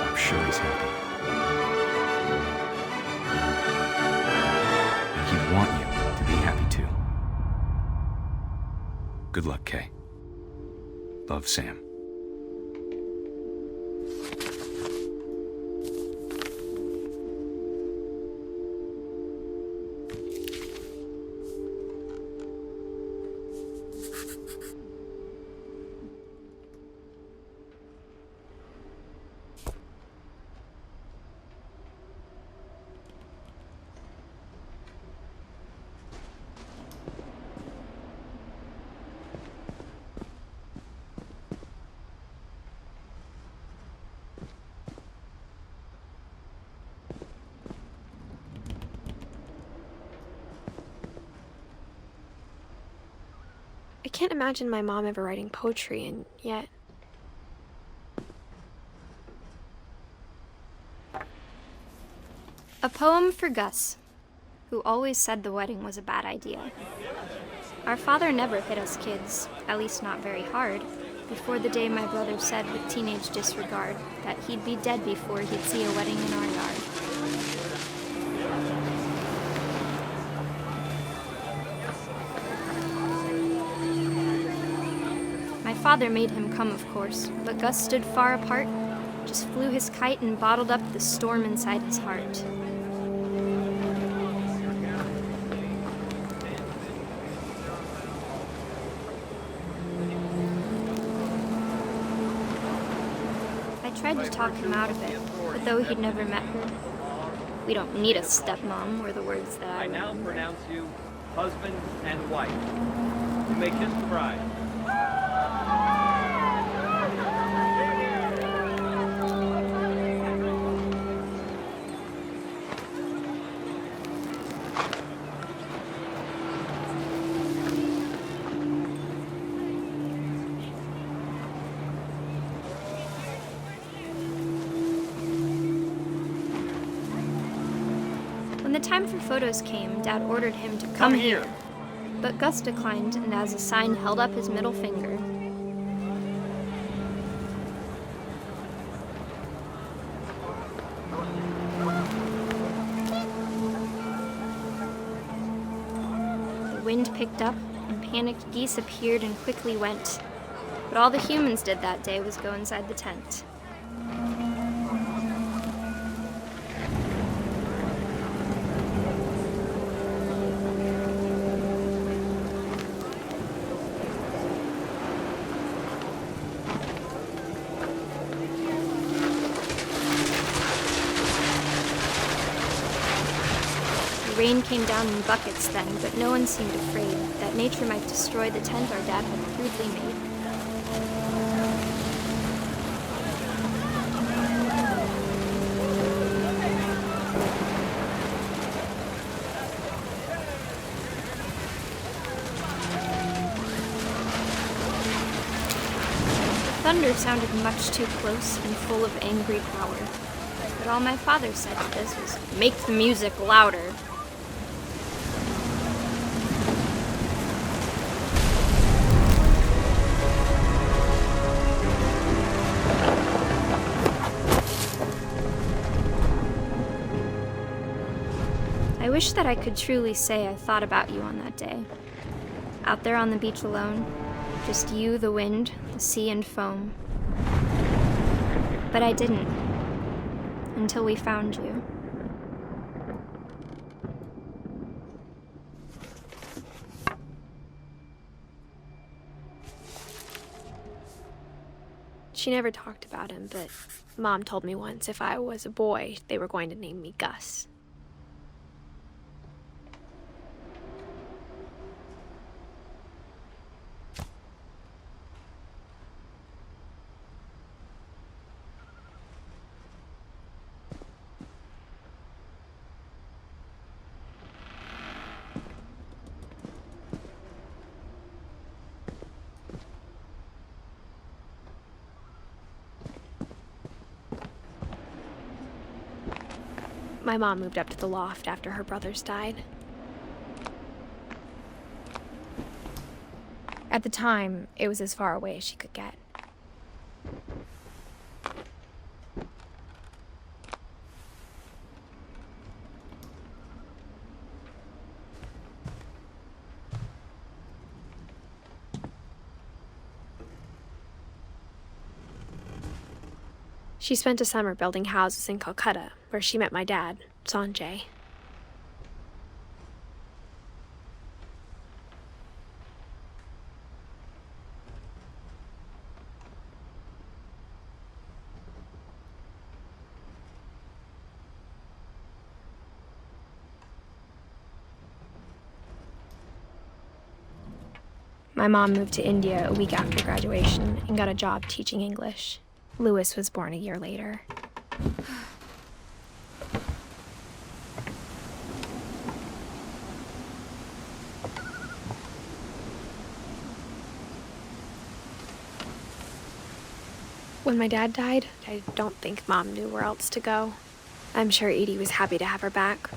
I'm sure he's happy. And he'd want you to be happy too. Good luck, Kay. Love, Sam. I can't imagine my mom ever writing poetry, and yet... A poem for Gus, who always said the wedding was a bad idea. Our father never hit us kids, at least not very hard, before the day my brother said with teenage disregard that he'd be dead before he'd see a wedding in our yard. My father made him come, of course, but Gus stood far apart, just flew his kite and bottled up the storm inside his heart. I tried to talk him out of it, but though he'd never met her, "We don't need a stepmom," were the words that I now remember. pronounce you husband and wife. You may kiss the bride. When the time for photos came, Dad ordered him to come here. But Gus declined and as a sign held up his middle finger. The wind picked up and panicked geese appeared and quickly went. But all the humans did that day was go inside the tent. The rain came down in buckets then, but no one seemed afraid that nature might destroy the tent our dad had crudely made. The thunder sounded much too close and full of angry power. But all my father said to this was, "Make the music louder." I wish that I could truly say I thought about you on that day. Out there on the beach alone, just you, the wind, the sea, and foam. But I didn't, until we found you. She never talked about him, but Mom told me once if I was a boy, they were going to name me Gus. My mom moved up to the loft after her brothers died. At the time, it was as far away as she could get. She spent a summer building houses in Calcutta, where she met my dad, Sanjay. My mom moved to India a week after graduation and got a job teaching English. Louis was born a year later. When my dad died, I don't think Mom knew where else to go. I'm sure Edie was happy to have her back.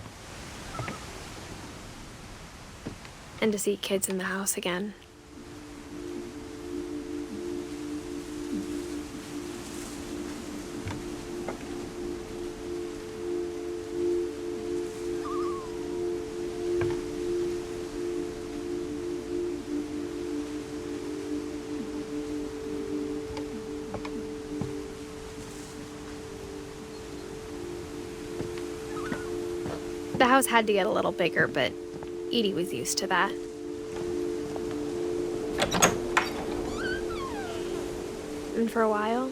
And to see kids in the house again. house had to get a little bigger, but Edie was used to that. And for a while,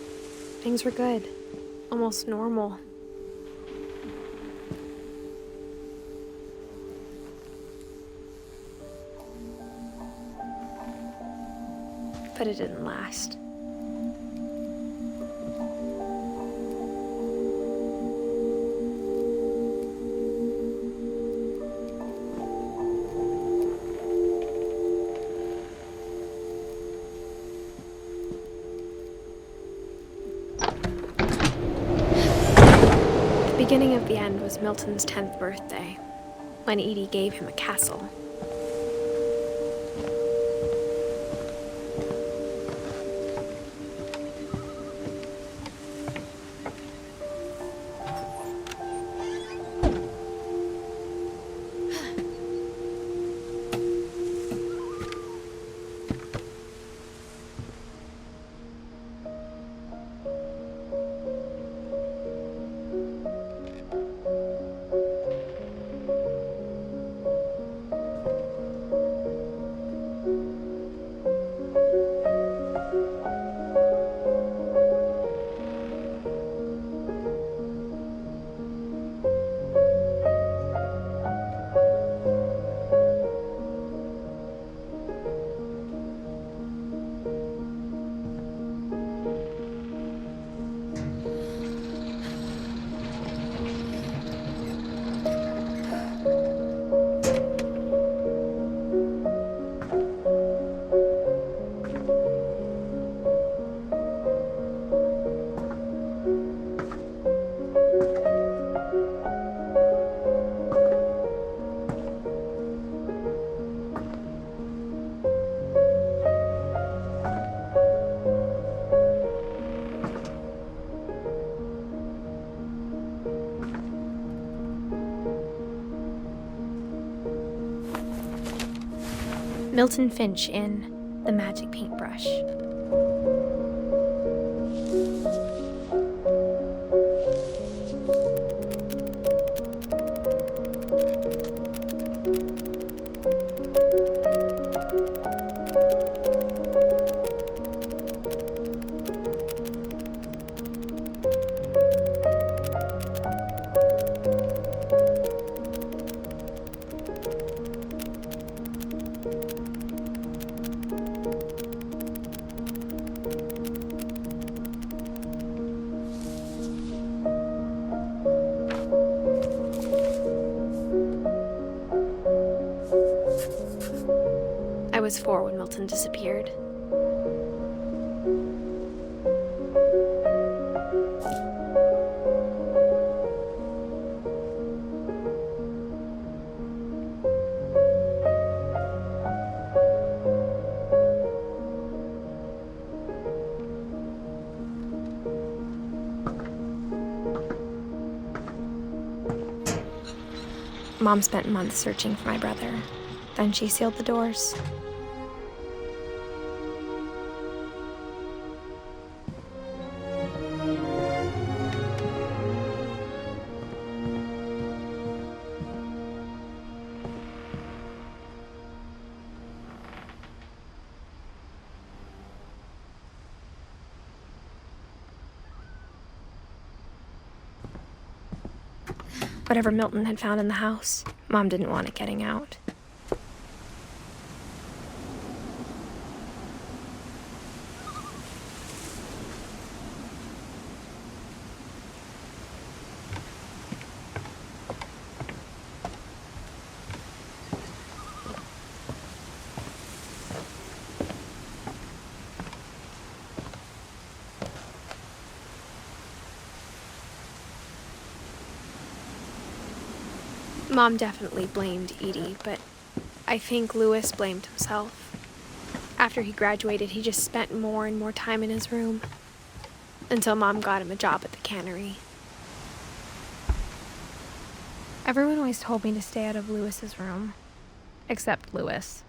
things were good. Almost normal. But it didn't last. The beginning of the end was Milton's 10th birthday, when Edie gave him a castle. Milton Finch in The Magic Paintbrush. I was 4 when Milton disappeared. Mom spent months searching for my brother. Then she sealed the doors. Whatever Milton had found in the house, Mom didn't want it getting out. Mom definitely blamed Edie, but I think Louis blamed himself. After he graduated, he just spent more and more time in his room, until Mom got him a job at the cannery. Everyone always told me to stay out of Louis's room, except Louis.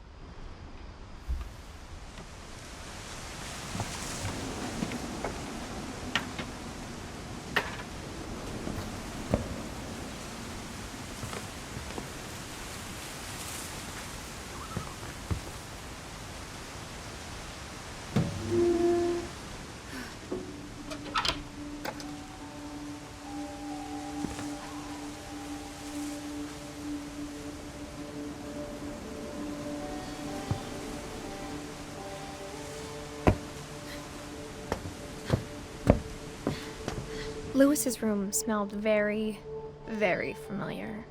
Lewis's room smelled very, very familiar.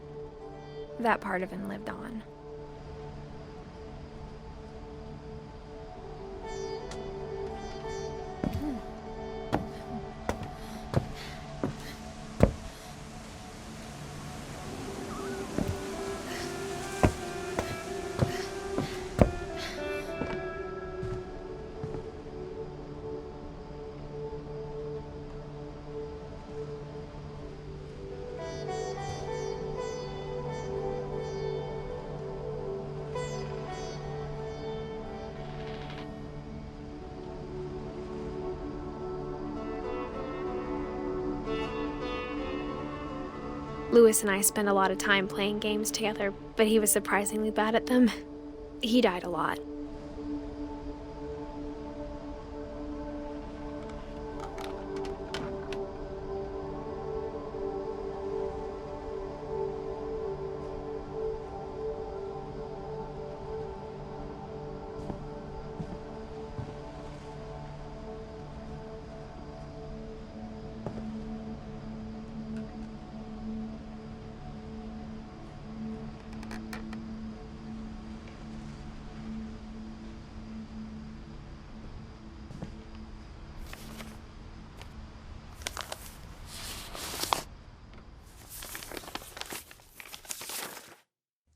That part of him lived on. Lewis and I spent a lot of time playing games together, but he was surprisingly bad at them. He died a lot.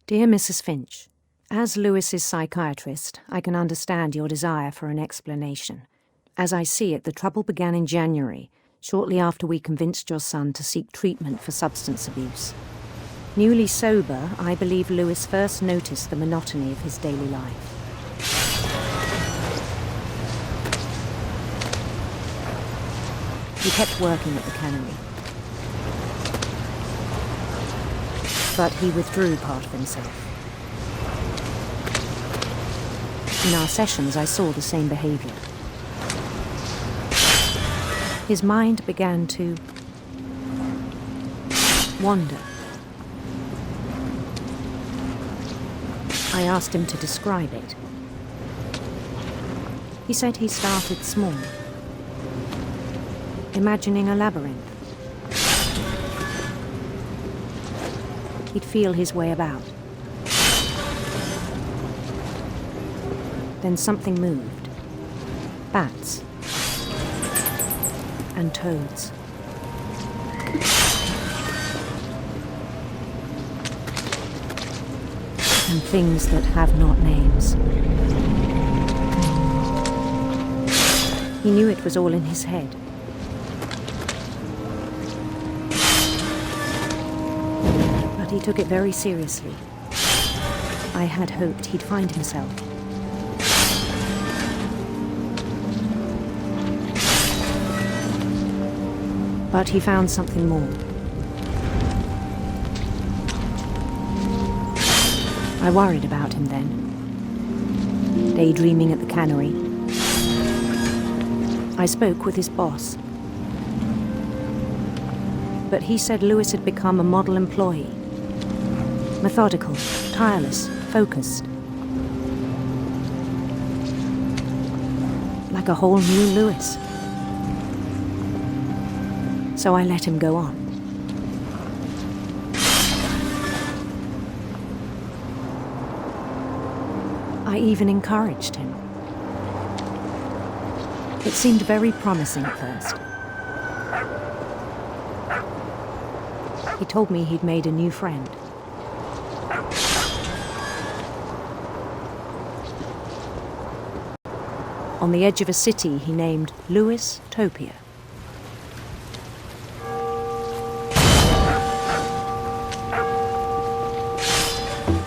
Dear Mrs. Finch, as Lewis's psychiatrist, I can understand your desire for an explanation. As I see it, the trouble began in January, shortly after we convinced your son to seek treatment for substance abuse. Newly sober, I believe Lewis first noticed the monotony of his daily life. He kept working at the cannery. But he withdrew part of himself. In our sessions, I saw the same behavior. His mind began to wander. I asked him to describe it. He said he started small, imagining a labyrinth. He'd feel his way about. Then something moved. Bats. And toads. And things that have not names. He knew it was all in his head. He took it very seriously. I had hoped he'd find himself. But he found something more. I worried about him then, daydreaming at the cannery. I spoke with his boss. But he said Lewis had become a model employee. Methodical, tireless, focused. Like a whole new Lewis. So I let him go on. I even encouraged him. It seemed very promising at first. He told me he'd made a new friend. On the edge of a city he named Lewis Topia.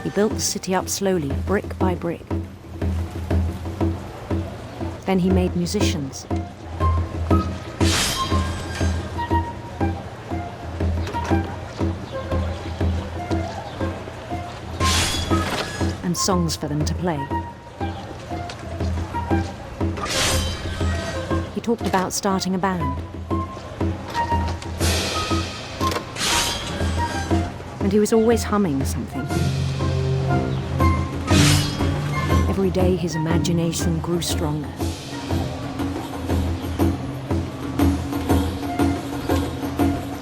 He built the city up slowly, brick by brick. Then he made musicians. And songs for them to play. He talked about starting a band. And he was always humming something. Every day his imagination grew stronger.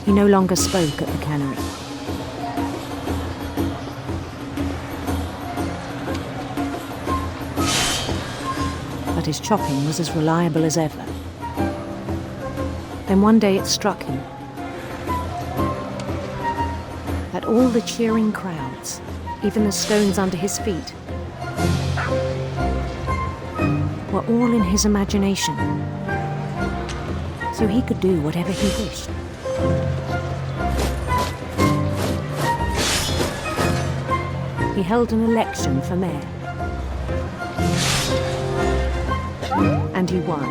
He no longer spoke at the cannery. But his chopping was as reliable as ever. Then one day it struck him. That all the cheering crowds, even the stones under his feet, were all in his imagination, so he could do whatever he wished. He held an election for mayor, and he won.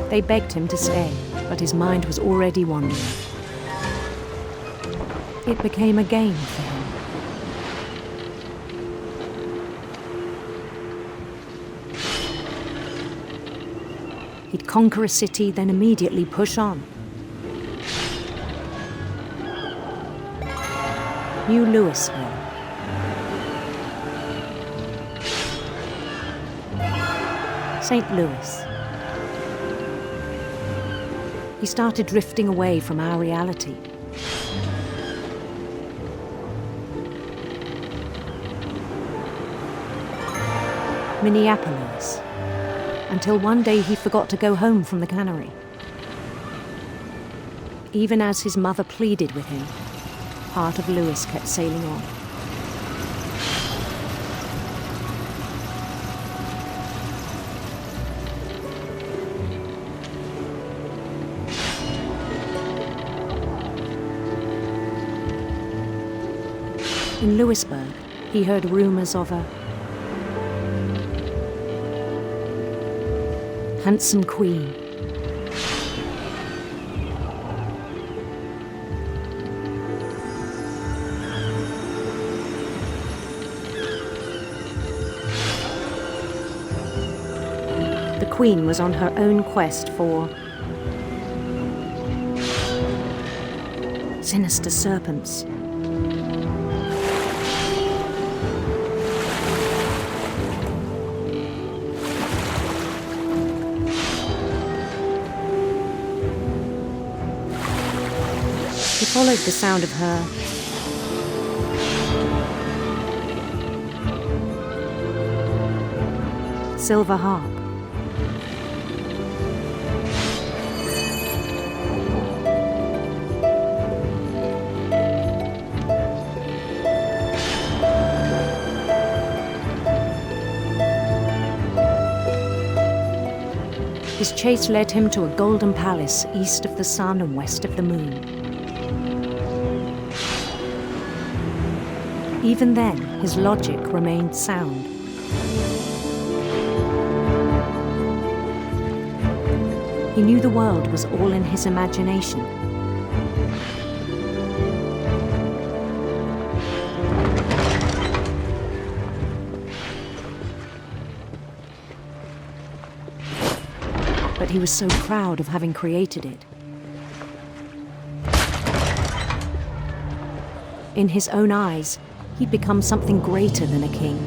They begged him to stay, but his mind was already wandering. It became a game for him. He'd conquer a city, then immediately push on. New Louisville. St. Louis. He started drifting away from our reality. Minneapolis, until one day he forgot to go home from the cannery. Even as his mother pleaded with him, part of Louis kept sailing on. In Louisburg, he heard rumors of a handsome queen. The queen was on her own quest for sinister serpents. He followed the sound of her silver harp. His chase led him to a golden palace east of the sun and west of the moon. Even then, his logic remained sound. He knew the world was all in his imagination. But he was so proud of having created it. In his own eyes, he'd become something greater than a king.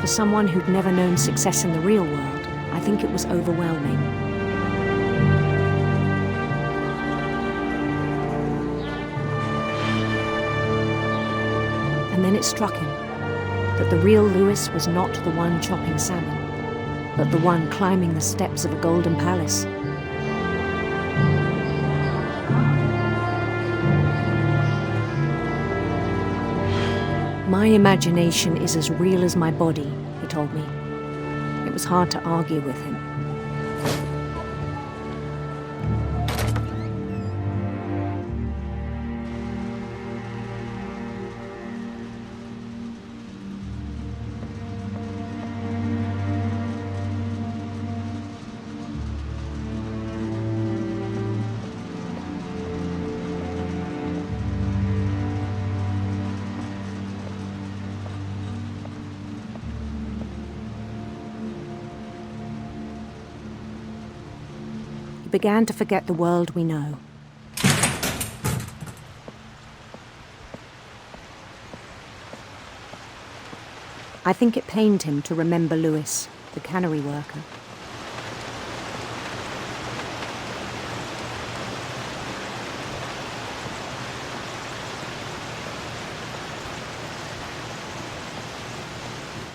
For someone who'd never known success in the real world, I think it was overwhelming. And then it struck him that the real Louis was not the one chopping salmon, but the one climbing the steps of a golden palace. My imagination is as real as my body, he told me. It was hard to argue with him. He began to forget the world we know. I think it pained him to remember Lewis, the cannery worker.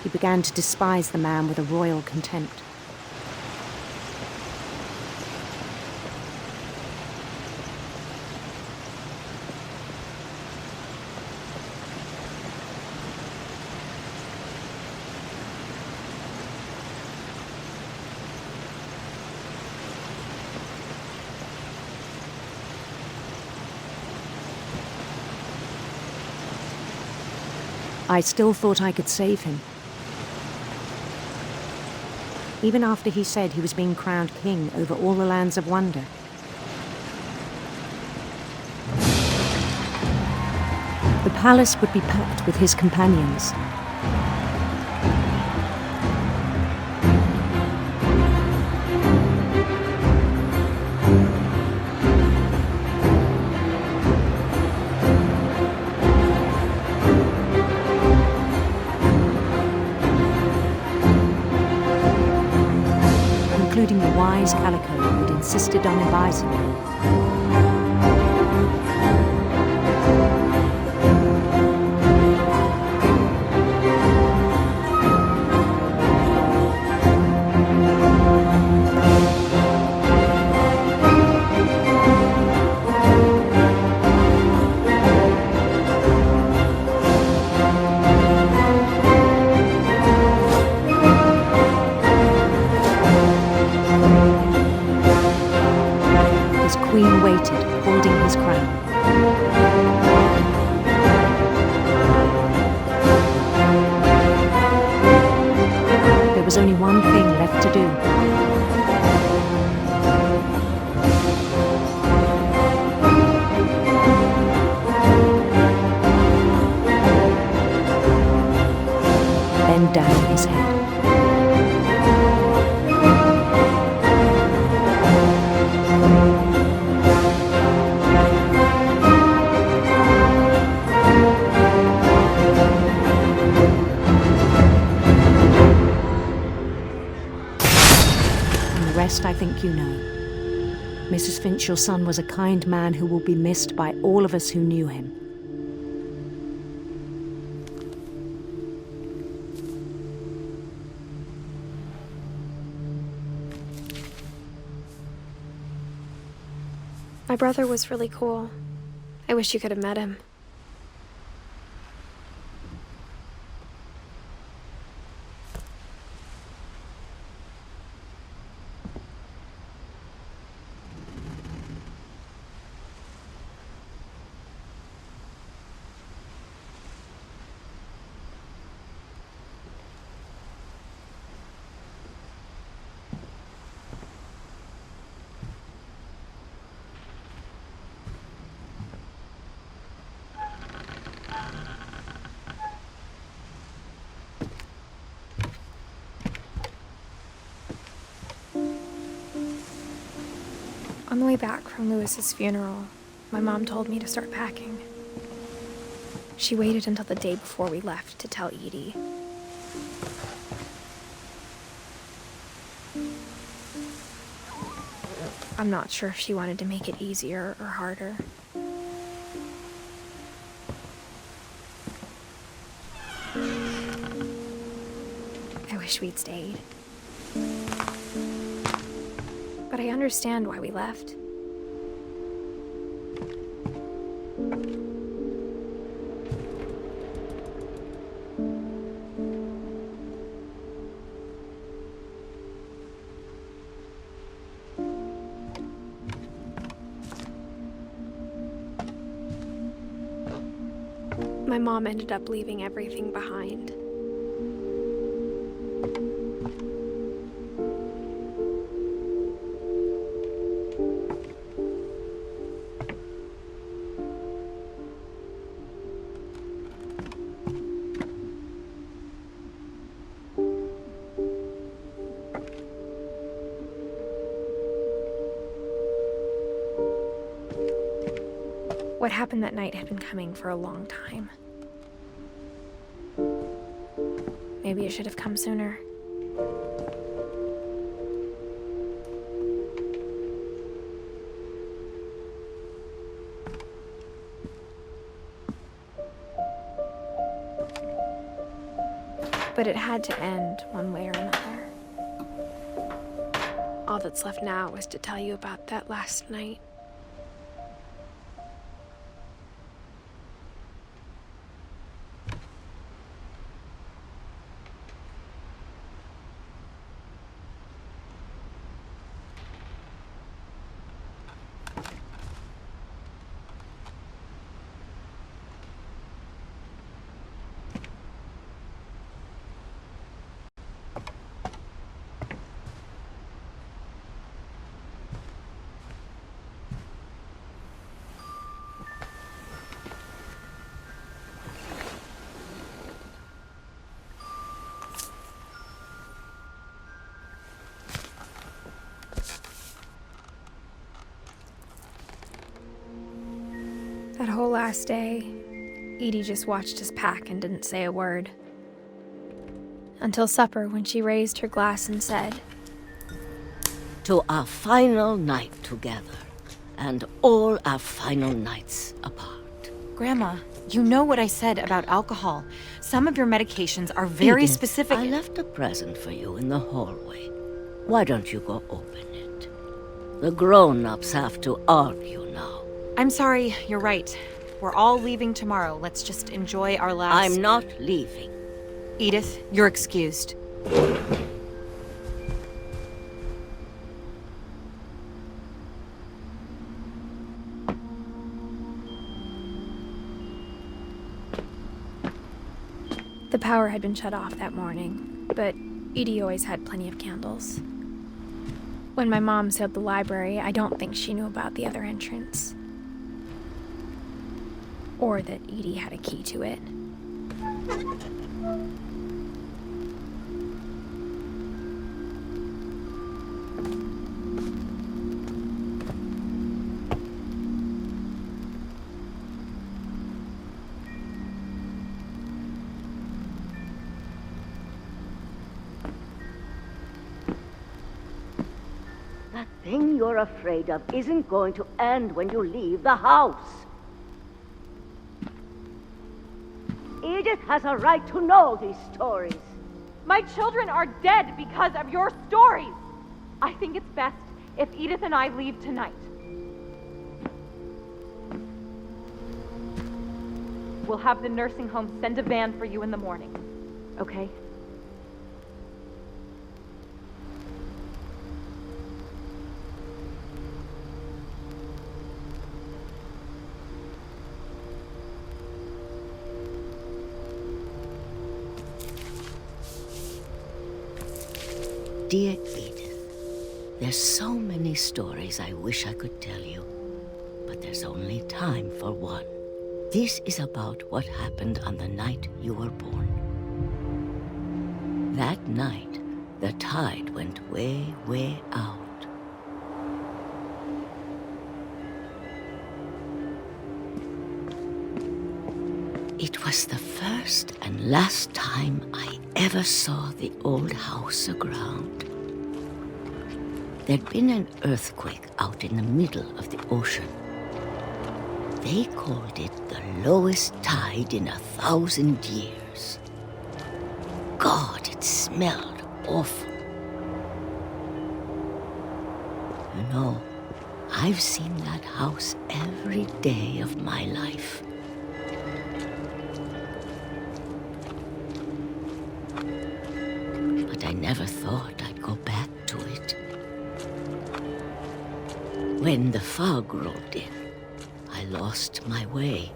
He began to despise the man with a royal contempt. I still thought I could save him. Even after he said he was being crowned king over all the lands of wonder. The palace would be packed with his companions. Including the wise Calico who'd insisted on advising me. Queen waited, holding his crown. There was only one thing left to do. Bend down his head. I think you know. Mrs. Finch, your son was a kind man who will be missed by all of us who knew him. My brother was really cool. I wish you could have met him. On the way back from Lewis's funeral, my mom told me to start packing. She waited until the day before we left to tell Edie. I'm not sure if she wanted to make it easier or harder. I wish we'd stayed. But I understand why we left. My mom ended up leaving everything behind. What happened that night had been coming for a long time. Maybe it should have come sooner. But it had to end one way or another. All that's left now is to tell you about that last night. That whole last day, Edie just watched us pack and didn't say a word. Until supper, when she raised her glass and said, "To our final night together, and all our final nights apart." Grandma, you know what I said about alcohol. Some of your medications are very Edith, specific. I left a present for you in the hallway. Why don't you go open it? The grown-ups have to argue now. I'm sorry, you're right. We're all leaving tomorrow. Let's just enjoy our last... I'm not leaving. Edith, you're excused. The power had been shut off that morning, but Edie always had plenty of candles. When my mom sealed the library, I don't think she knew about the other entrance. Or that Edie had a key to it. That thing you're afraid of isn't going to end when you leave the house. Edith has a right to know these stories. My children are dead because of your stories. I think it's best if Edith and I leave tonight. We'll have the nursing home send a van for you in the morning, okay? Dear Edith, there's so many stories I wish I could tell you, but there's only time for one. This is about what happened on the night you were born. That night, the tide went way, way out. It was the first and last time I ever saw the old house aground. There'd been an earthquake out in the middle of the ocean. They called it the lowest tide in 1,000 years. God, it smelled awful. You know, I've seen that house every day of my life. But I never thought I'd go back to it. When the fog rolled in, I lost my way.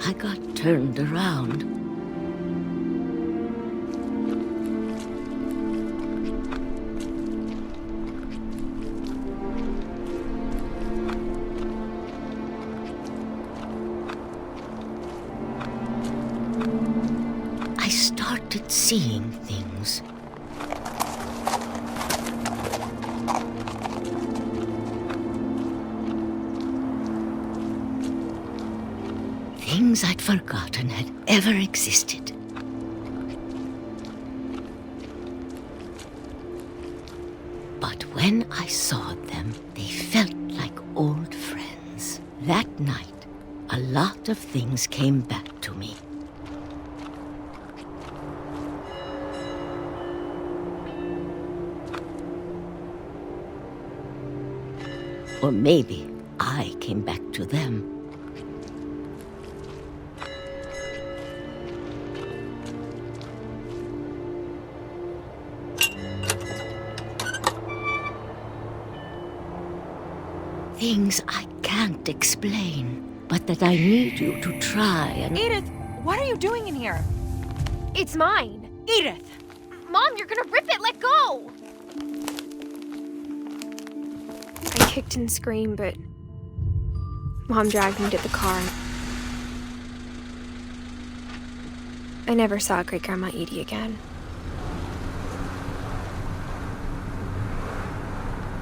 I got turned around. I started seeing things. Things I'd forgotten had ever existed. But when I saw them, they felt like old friends. That night, a lot of things came back to me. Or maybe I came back to them. Things I can't explain, but that I need you to try and... Edith, what are you doing in here? It's mine. Edith! Mom, you're gonna rip it! Let go! I kicked and screamed, but Mom dragged me to the car. I never saw Great-Grandma Edie again.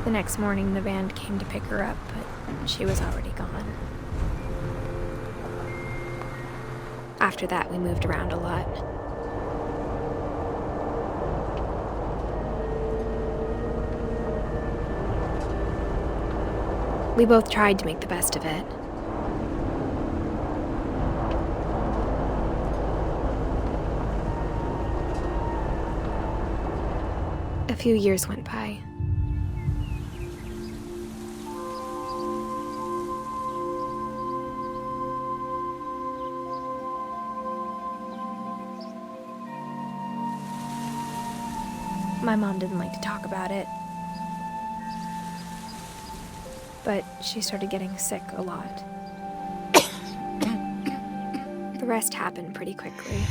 The next morning, the band came to pick her up, but she was already gone. After that, we moved around a lot. We both tried to make the best of it. A few years went by. My mom didn't like to talk about it, but she started getting sick a lot. The rest happened pretty quickly.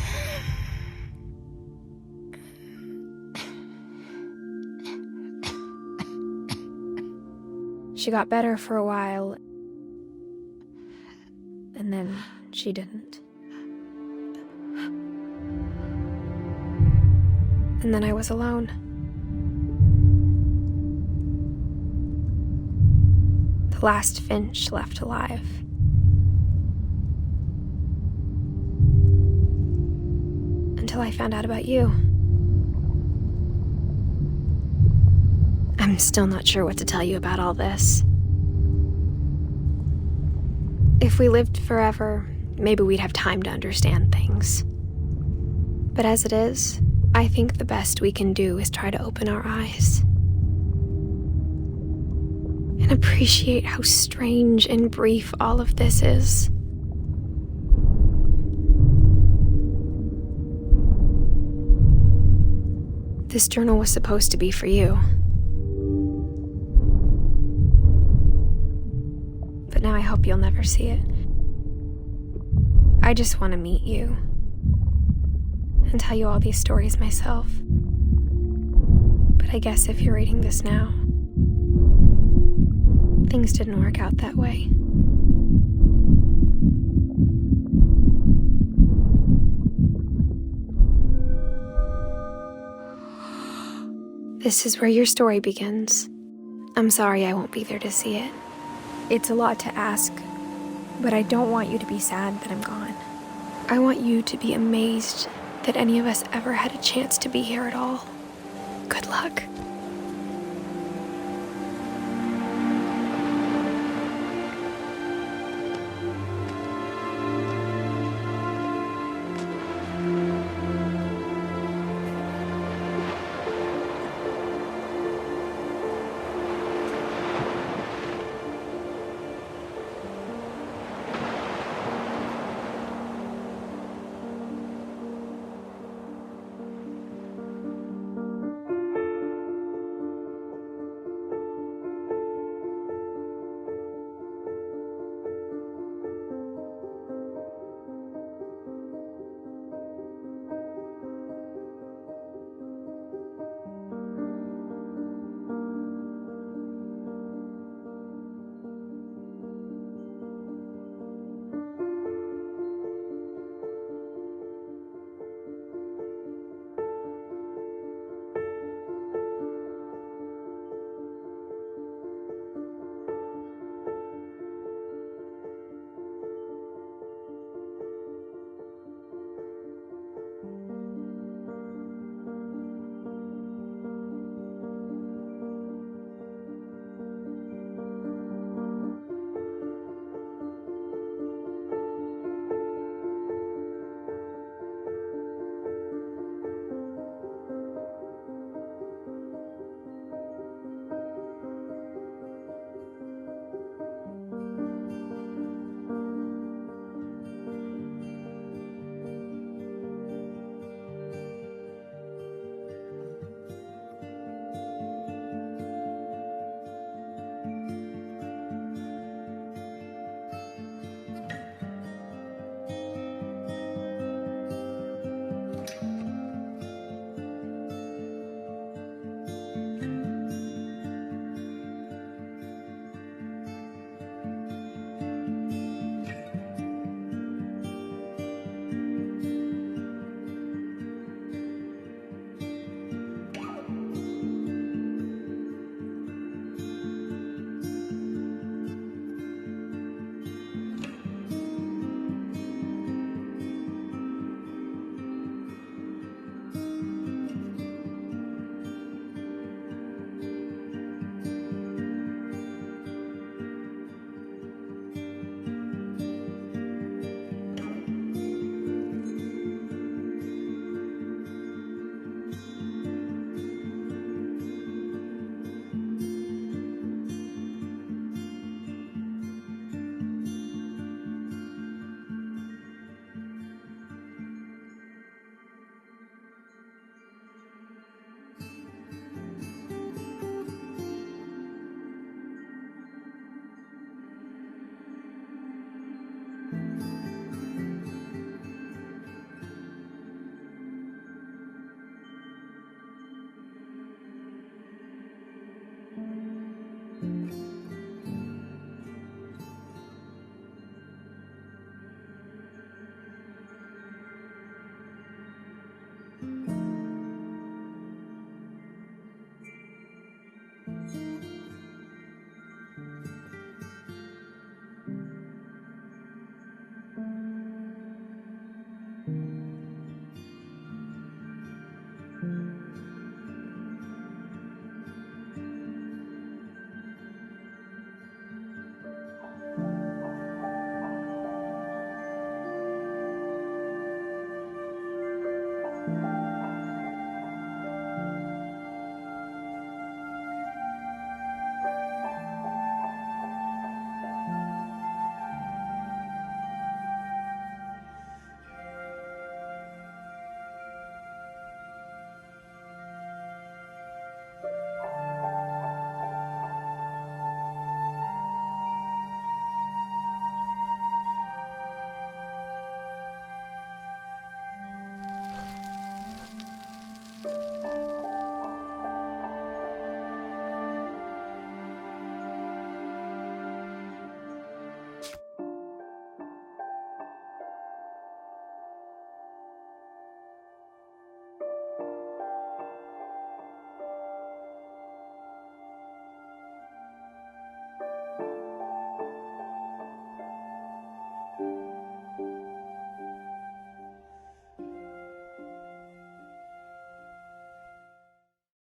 She got better for a while, and then she didn't. And then I was alone. The last Finch left alive. Until I found out about you. I'm still not sure what to tell you about all this. If we lived forever, maybe we'd have time to understand things. But as it is, I think the best we can do is try to open our eyes and appreciate how strange and brief all of this is. This journal was supposed to be for you. But now I hope you'll never see it. I just want to meet you and tell you all these stories myself. But I guess if you're reading this now, things didn't work out that way. This is where your story begins. I'm sorry I won't be there to see it. It's a lot to ask, but I don't want you to be sad that I'm gone. I want you to be amazed that any of us ever had a chance to be here at all. Good luck.